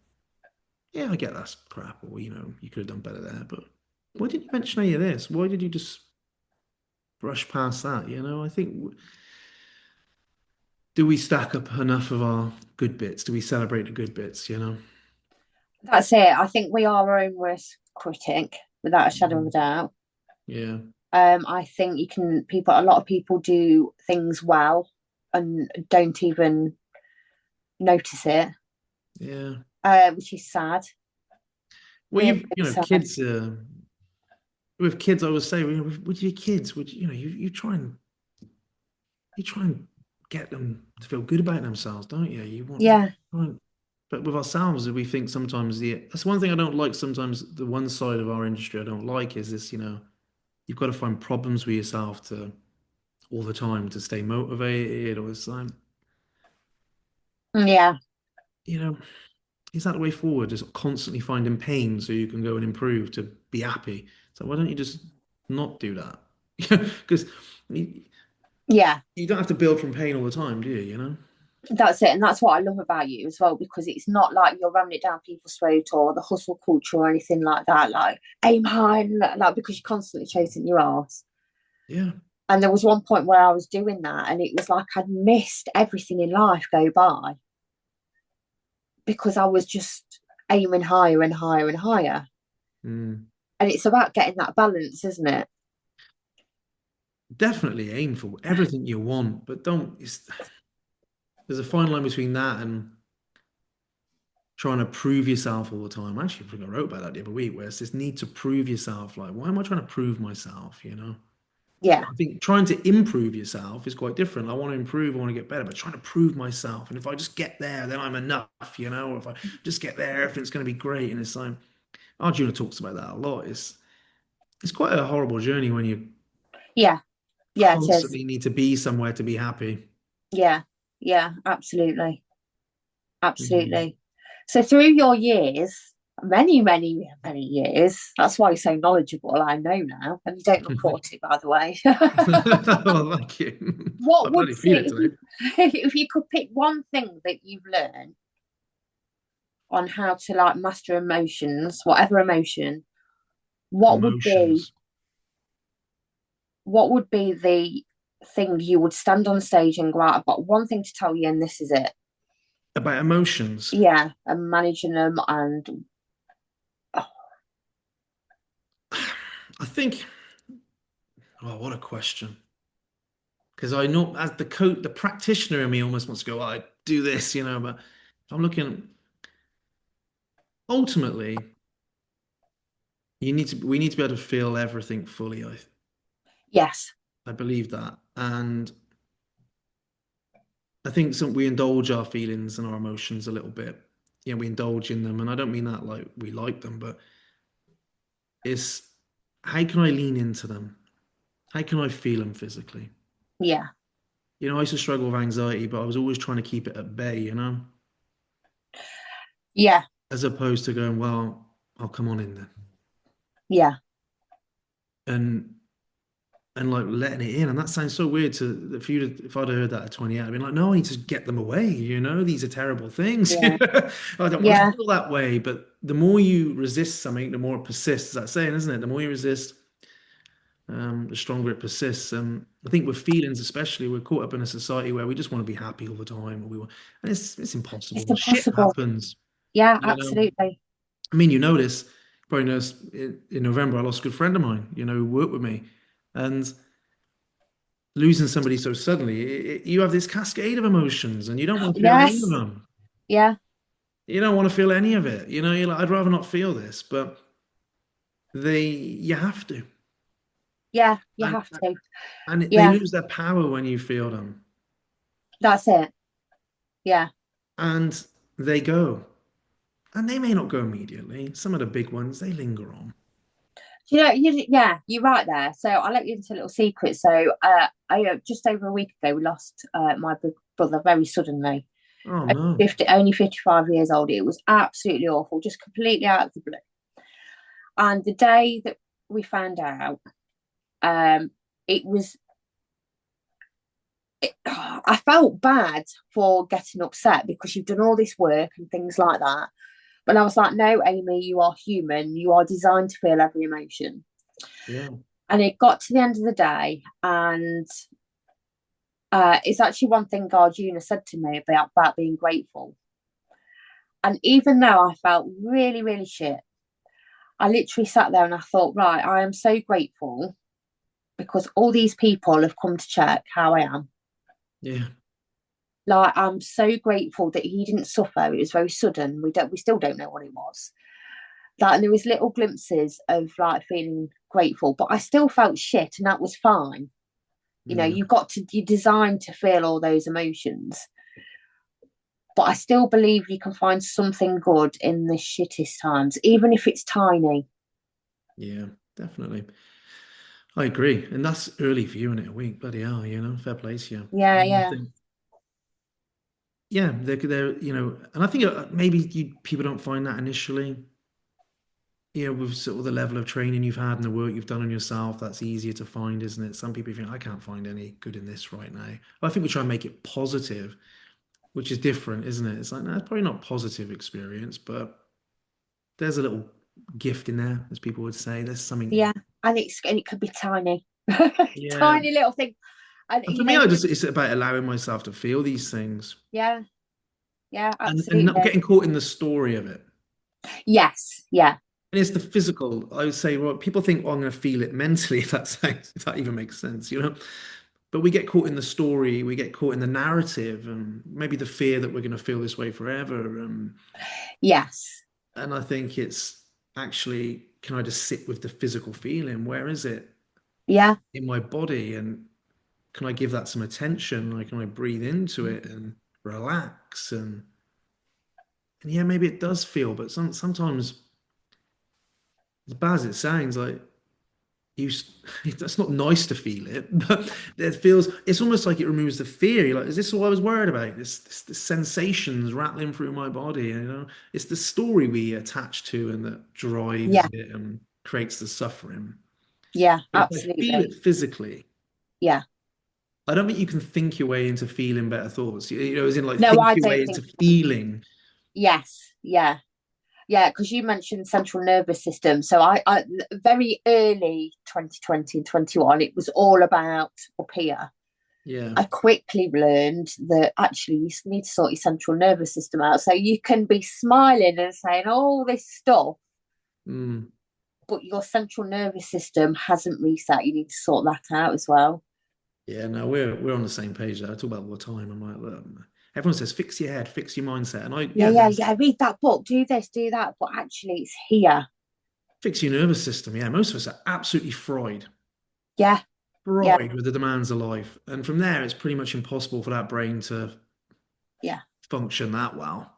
yeah, I get that's crap, or you could have done better there, but why didn't you mention any of this? Why did you just brush past that? I think do we stack up enough of our good bits? Do we celebrate the good bits? That's it. I think we are our own worst critic, without a shadow of a Mhm. doubt. Yeah, I think a lot of people do things well and don't even notice it, yeah. which is sad, Well, really, really sad. kids. With kids, I always say, with your kids, would you try and get them to feel good about themselves, don't you? You want you Yeah, try and, but with ourselves, we think sometimes that's one thing I don't like. Sometimes the one side of our industry I don't like is this. You've got to find problems with yourself to all the time to stay motivated, or it's like, yeah, you know, is that the way forward? Is constantly finding pain so you can go and improve to be happy? So why don't you just not do that? Because you, yeah. you don't have to build from pain all the time, do you? That's it, and that's what I love about you as well, because it's not like you're ramming it down people's throat or the hustle culture or anything like that. Like aim high, and like because you're constantly chasing your ass. Yeah. And there was one point where I was doing that, and it was like I'd missed everything in life go by because I was just aiming higher and higher and higher. Mm. And it's about getting that balance, isn't it? Definitely aim for everything you want, but don't. There's a fine line between that and trying to prove yourself all the time. Actually, I think I wrote about that the other week, where it's this need to prove yourself. Like, why am I trying to prove myself? Yeah, I think trying to improve yourself is quite different. I want to improve, I want to get better, but trying to prove myself. And if I just get there, then I'm enough. Or if I just get there, everything's going to be great. And it's like, Arjuna talks about that a lot. It's quite a horrible journey when you yeah, yeah, it is. constantly need to be somewhere to be happy. Yeah, yeah, absolutely. Mhm. Absolutely. So through your years, many, many, many years, that's why you're so knowledgeable, I know now. And you don't look 40, by the way. Oh, thank you. I What would bloody feel it it, today. if you could pick one thing that you've learned on how to like master emotions, whatever emotion, what would be Emotions. what would be the thing you would stand on stage and go out, I've got one thing to tell you and this is it. About emotions. Yeah, and managing them and oh, I think, oh, what a question. Because I know as the practitioner in me almost wants to go, I do this, but I'm looking ultimately, we need to be able to feel everything fully. yes, I believe that. And I think we indulge our feelings and our emotions a little bit. We indulge in them. And I don't mean that like we like them, but it's how can I lean into them? How can I feel them physically? yeah, I used to struggle with anxiety, but I was always trying to keep it at bay, yeah, as opposed to going, well, I'll come on in then. Yeah. and like letting it in. And that sounds so weird to if you if I'd heard that at 28, I'd been like, no, I need to get them away. These are terrible things. Yeah. I don't want to Yeah. feel that way. But the more you resist something, the more it persists. That saying, isn't it? The more you resist, the stronger it persists. I think with feelings, especially, we're caught up in a society where we just want to be happy all the time, or we want, and it's It's impossible. Shit impossible. happens. Yeah, You know, absolutely. I mean, you notice, probably noticed in November, I lost a good friend of mine. Who worked with me, and losing somebody so suddenly, you have this cascade of emotions, and you don't want to feel any of Yes. them. Yeah. You don't want to feel any of it. You're like, I'd rather not feel this, but you have to, Yeah. You and have to. they Yeah. lose their power when you feel them, That's it. Yeah. and they go. And they may not go immediately. Some of the big ones, they linger on. Yeah, you're right there. So I'll let you into a little secret. So, just over a week ago, we lost my big brother very suddenly. Oh no. Only 55 years old. It was absolutely awful, just completely out of the blue. And the day that we found out, um, it was, I felt bad for getting upset because you've done all this work and things like that. But I was like, no, Amy, you are human. You are designed to feel every emotion. Yeah. And it got to the end of the day, and it's actually one thing Garjuna said to me about being grateful. And even though I felt really, really shit, I literally sat there and I thought, right, I am so grateful because all these people have come to check how I am. Yeah. Like, I'm so grateful that he didn't suffer. It was very sudden. We still don't know what it was. Like, and there was little glimpses of like feeling grateful, but I still felt shit, and that was fine. Yeah. You're designed to feel all those emotions, but I still believe you can find something good in the shittest times, even if it's tiny. Yeah. Definitely. I agree. And that's early for you in it a week. Bloody hell, fair play to you. Yeah, I yeah, think, yeah, they're, and I think maybe people don't find that initially. With sort of the level of training you've had and the work you've done on yourself, that's easier to find, isn't it? Some people think, I can't find any good in this right now. I think we try and make it positive, which is different, isn't it? It's like, no, it's probably not positive experience, but there's a little gift in there, as people would say. There's something. yeah. And it could be tiny, Yeah. tiny little thing. And And for me, it's about allowing myself to feel these things yeah, yeah, and not absolutely. getting caught in the story of it. Yes, yeah, And it's the physical. I would say, well, people think, oh, I'm going to feel it mentally, if that even makes sense. But we get caught in the story, we get caught in the narrative, and maybe the fear that we're going to feel this way forever. yes, And I think it's actually, can I just sit with the physical feeling? Where is it yeah, in my body? And can I give that some attention? Like, can I breathe into it and relax? And yeah, maybe it does feel, but sometimes, as bad as it sounds, like you, it's not nice to feel it, but it feels. It's almost like it removes the fear. You're like, is this all I was worried about? This sensations rattling through my body. It's the story we attach to and that drives yeah, it and creates the suffering. yeah, But if I feel absolutely. it physically, Yeah. I don't think you can think your way into feeling better thoughts. As in like No, think I your way don't into think so. feeling. Yes, yeah. Yeah, because you mentioned central nervous system. So I very early 2020 and 21, it was all about up here. Yeah. I quickly learned that actually you need to sort your central nervous system out. So you can be smiling and saying all this stuff, Mm. but your central nervous system hasn't reset. You need to sort that out as well. Yeah, no, we're on the same page there. I talk about it all the time. I'm like, look, everyone says fix your head, fix your mindset, and Yeah, yeah, yeah, there's yeah. Read that book, do this, do that. But actually, it's here. fix your nervous system. Yeah, most of us are absolutely Yeah, yeah, fried with the demands of life, and from there, it's pretty much impossible for that brain to yeah, function that well.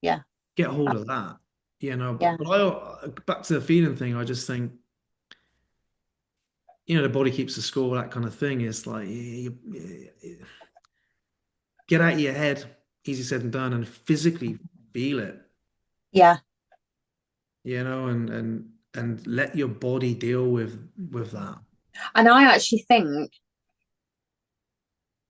yeah, Get hold of that, yeah, But I back to the feeling thing. I just think the body keeps the score, that kind of thing. It's like get out of your head, easy said and done, and physically feel it. yeah, And and let your body deal with that. And I actually think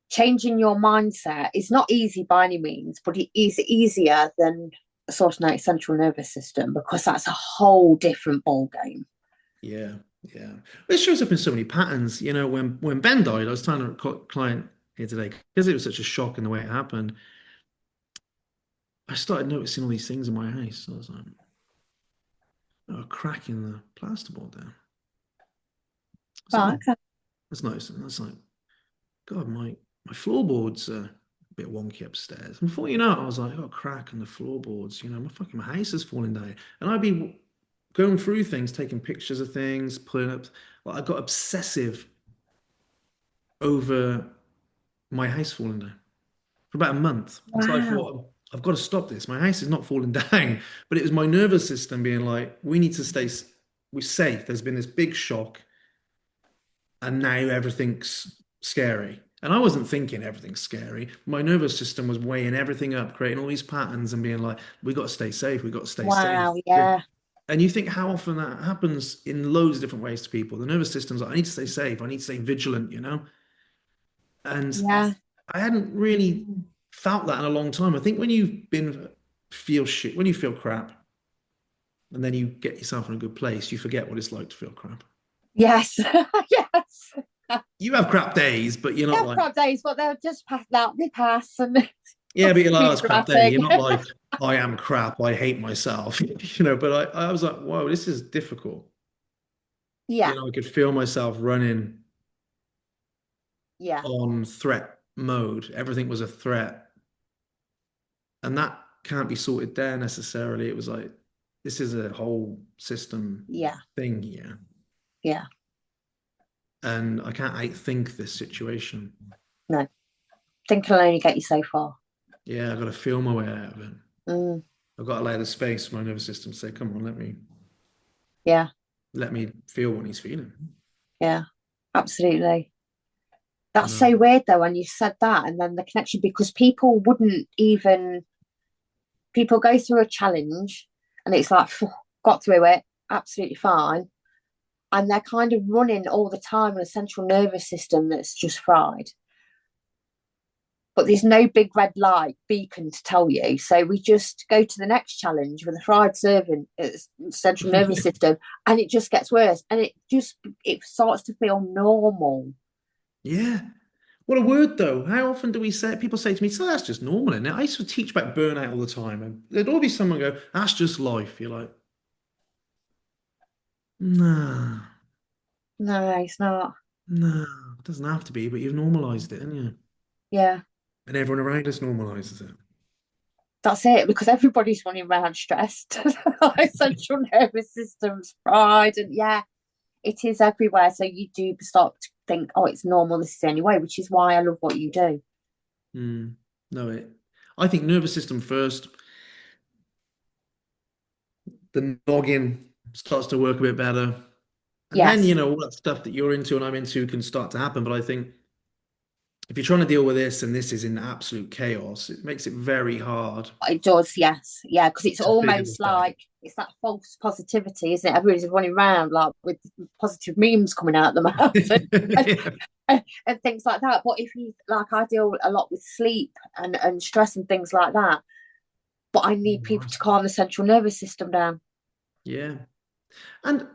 changing your mindset is not easy by any means, but it is easier than sorting out your central nervous system because that's a whole different ball game. Yeah, yeah. It shows up in so many patterns. You know, when Ben died, I was telling a client here today because it was such a shock in the way it happened. I started noticing all these things in my house. I was like, oh, a crack in the plasterboard there. I was like, Right, oh, okay. that's nice. And I was like, God, my floorboards are a bit wonky upstairs. And before you know it, I was like, oh, crack in the floorboards. You know, my house is falling down. And I'd be going through things, taking pictures of things, putting up. Well, I got obsessive over my house falling down for about a month until I Wow. thought, I've got to stop this. My house is not falling down. But it was my nervous system being like, we need to we're safe. There's been this big shock, and now everything's scary. And I wasn't thinking everything's scary. My nervous system was weighing everything up, creating all these patterns and being like, we got to stay safe. We got to stay safe. Wow. Yeah. And you think how often that happens in loads of different ways to people. The nervous system's like, I need to stay safe. I need to stay vigilant, you know? And Yeah. I hadn't really felt that in a long time. I think when you've been feel shit, when you feel crap, and then you get yourself in a good place, you forget what it's like to feel crap. Yes. Yes. You have crap days, but you're They not have like, crap days, but they'll just pass out. They pass and yeah, but you're like, oh, be it's crap day. dramatic. You're not like, I am crap. I hate myself, you know. But I was like, whoa, this is difficult. You Yeah. know, I could feel myself running Yeah. on threat mode. Everything was a threat. And that can't be sorted there necessarily. It was like, this is a whole system Yeah. thing here. Yeah. And I can't outthink this situation. No. Think will only get you so far. Yeah, I've got to feel my way out of it. Mm, I've got to allow the space for my nervous system to say, come on, yeah. let me feel what he's feeling. Yeah. Absolutely. That's And so weird though when you said that and then the connection because people wouldn't even people go through a challenge and it's like phew, got through it, absolutely fine. And they're kind of running all the time on a central nervous system that's just fried. But there's no big red light beacon to tell you. So we just go to the next challenge with a fried serving central nervous system, and it just gets worse. And it starts to feel normal. yeah. What a word, though. How often do we say, people say to me, so that's just normal, isn't it? I used to teach about burnout all the time, and there'd always be someone go, that's just life. You're like, nah, No, it's not. nah, it doesn't have to be, but you've normalized it, haven't you? Yeah, And everyone around us normalizes it. that's it. Because everybody's running around stressed. Like central nervous system's fried, and yeah, it is everywhere. So you do start to think, oh, it's normal. This is the only way, which is why I love what you do. Mm. No, I think nervous system first, the noggin starts to work a bit better. And then, Yes, all that stuff that you're into and I'm into can start to happen. But I think if you're trying to deal with this and this is in absolute chaos, it makes it very hard it does. Yes, yeah, because it's to figure this almost out. like it's that false positivity, isn't it? Everybody's running around like with positive memes coming out of the mouth and, Yeah. and things like that. But if you like, I deal a lot with sleep and stress and things like that. But I need people to calm the central nervous system down. Yeah. And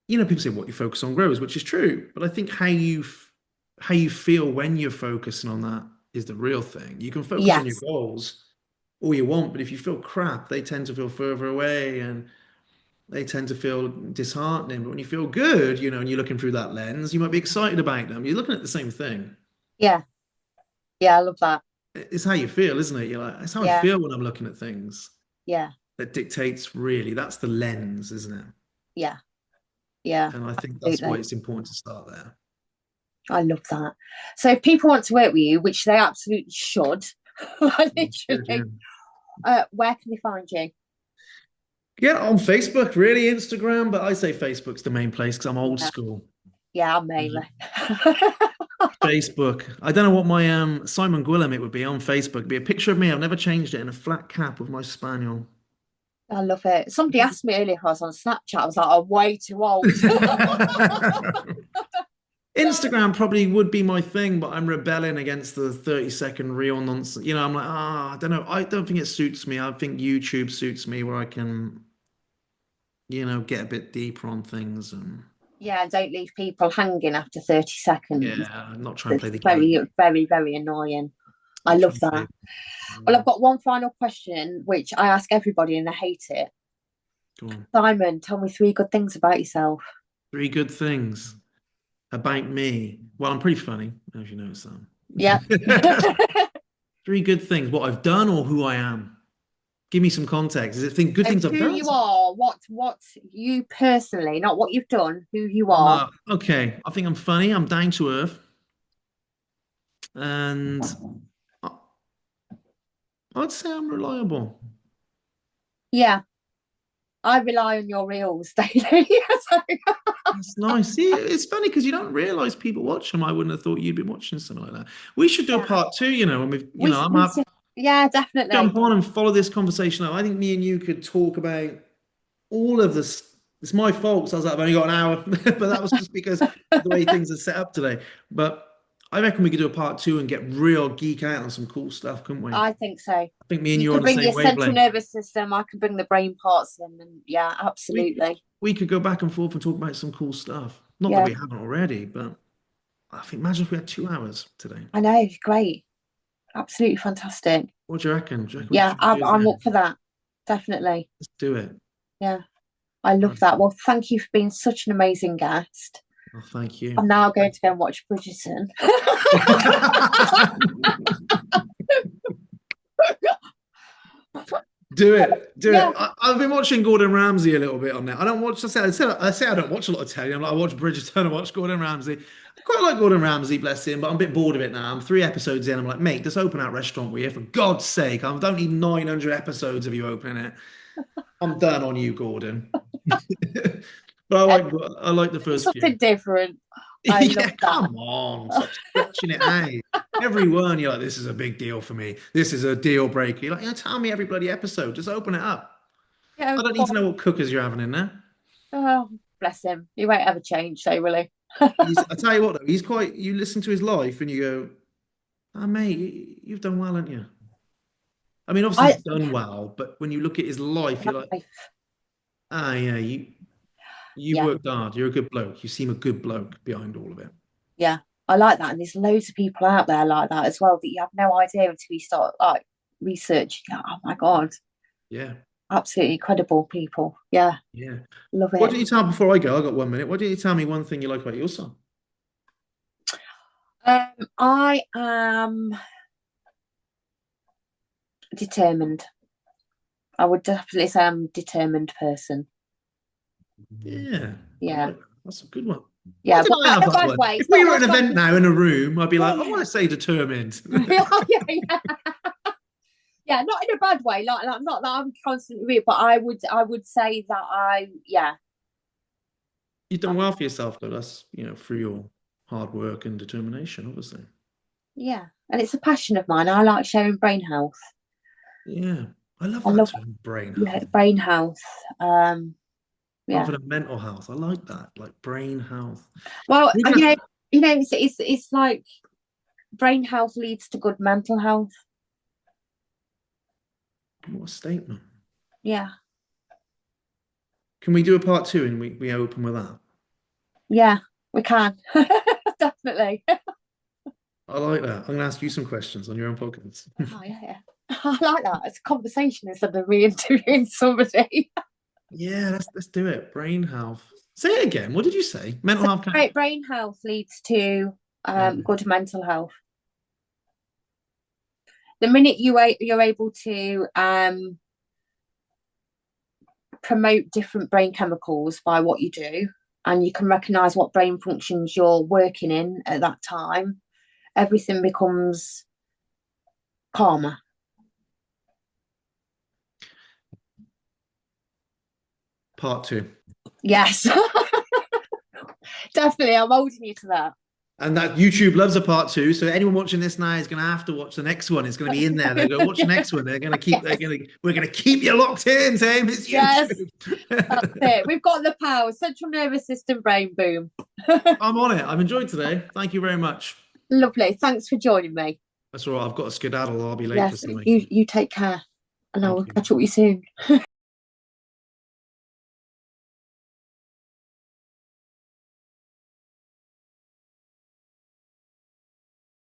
people say what you focus on grows, which is true. But I think how you feel when you're focusing on that is the real thing. You can focus on your Yes, goals all you want, but if you feel crap, they tend to feel further away and they tend to feel disheartening. But when you feel good, and you're looking through that lens, you might be excited about them. You're looking at the same thing. yeah, yeah, I love that. It's how you feel, isn't it? You're like, it's how I Yeah, feel when I'm looking at things yeah, that dictates really. That's the lens, isn't it? yeah, yeah, And I think that's why absolutely. it's important to start there. I love that. So if people want to work with you, which they absolutely should, Good, yeah. literally, where can they find you? Get on Facebook, really Instagram, but I say Facebook's the main place because I'm old Yeah, school. yeah, I'm Mhm. mainly. Facebook. I don't know what my Simon Gwilliam it would be on Facebook. It'd be a picture of me. I've never changed it in a flat cap with my spaniel. I love it. Somebody asked me earlier if I was on Snapchat. I was like, I'm way too old. So, Instagram probably would be my thing, but I'm rebelling against the 30-second reel nonsense. You know, I'm like, I don't know. I don't think it suits me. I think YouTube suits me where I can, get a bit deeper on things and yeah, don't leave people hanging after 30 seconds. yeah, not try and It's play the very, game. very, very annoying. I Not try love and play. that. Well, I've got one final question, which I ask everybody and they hate it. Go on. Simon, tell me three good things about yourself. Three good things about me. Well, I'm pretty funny, as you know, Sam. Yeah. Three good things. What I've done or who I am. Give me some context. Is it good things I've Who done? you are, what you personally, not what you've done, who you are. Okay. I think I'm funny. I'm down to earth. And I- I'd say I'm reliable. Yeah, I rely on your reels daily. So, That's nice. See, it's funny because you don't realize people watch them. I wouldn't have thought you'd be watching something like that. We should do a yeah, part two, and we've, I'm we happy should, yeah, to jump definitely. on and follow this conversation up. I think me and you could talk about all of this. It's my fault. So I was like, I've only got an hour, but that was just because of the way things are set up today. But I reckon we could do a part two and get real geek out on some cool stuff, couldn't we? I I think so. think me and You you are can on the bring same your central wavelength. nervous system. I can bring the brain parts in, and yeah, We absolutely. we could go back and forth and talk about some cool stuff. Not that Yeah, we haven't already, but I think imagine if we had 2 hours today. I know. Great, absolutely fantastic. What do you reckon? Do you reckon we Yeah, should do it I'm up again? for that. Definitely. Let's do it. Yeah, I love Right. that. Well, thank you for being such an amazing guest. Well, thank you. I'm now going to go and watch Bridgerton. Do it. Do Yeah, it. I've been watching Gordon Ramsay a little bit on there. I don't watch, I say I don't watch a lot of telly. I'm like, I watch Bridgerton, I watch Gordon Ramsay. I quite like Gordon Ramsay, bless him, but I'm a bit bored of it now. I'm 3 episodes in. I'm like, mate, just open that restaurant, will you? For God's sake, I don't need 900 episodes of you opening it. I'm done on you, Gordon. But I like the it's first few. something different. I love Yeah, that. come on. Stop stretching it out. Everyone, you're like, this is a big deal for me. This is a deal breaker. You're like, tell me every bloody episode. Just open it up. Yeah, I don't need to know what cookers you're having in there. oh, bless him. He won't ever change, so will he? I tell you what, though, you listen to his life and you go, mate, you've done well, haven't you? I mean, obviously I he's done well, but when you look at his life, you're like, yeah, you've yeah, worked hard. You're a good bloke. You seem a good bloke behind all of it. yeah. I like that. And there's loads of people out there like that as well that you have no idea until you start like researching. Oh my God. Yeah. Absolutely incredible people. Yeah, Yeah. love What it. did you tell before I go? I got 1 minute. What did you tell me one thing you like about your son? I am determined. I would definitely say I'm a determined person. Yeah, I Yeah. like that. That's a good one. Why Yeah, did but I not have in a that bad one? way. If It's we not were at like an event I'm now in a room, I'd be yeah, like, I yeah. want to say determined. Yeah, yeah, yeah. Yeah, not in a bad way. Like not that I'm constantly rude, but I would say that yeah. You've done well for yourself, though. That's, through your hard work and determination, obviously. Yeah. And it's a passion of mine. I like sharing brain health. Yeah, I love I that love term, brain yeah, health, brain health. rather Yeah. than mental health. I like that, like brain health. Well, We're gonna, it's like brain health leads to good mental health. what a statement. Yeah. Can we do a part two and we open with that? Yeah, we can. Definitely. I like that. I'm going to ask you some questions on your own podcast. Oh, yeah, yeah. I like that. It's a conversation instead of me interviewing somebody. Yeah, let's do it. Brain health. Say it again. What did you say? Mental So health. brain health leads to Yeah. good mental health. The minute you're able to promote different brain chemicals by what you do, and you can recognize what brain functions you're working in at that time, everything becomes calmer. Part two. Yes. Definitely, I'm holding you to that. And that YouTube loves a part two. So anyone watching this now is going to have to watch the next one. It's going to be in there. They're going to watch the next one. They're going to keep. We're going to keep you locked in, Tim. It's Yes, YouTube. that's it. We've got the power. Central nervous system brain boom. I'm on it. I've enjoyed today. Thank you very much. Lovely. Thanks for joining me. That's all right. I've got a skedaddle. I'll be late for Yes, something. you take care, and I Thank will you. catch up with you soon.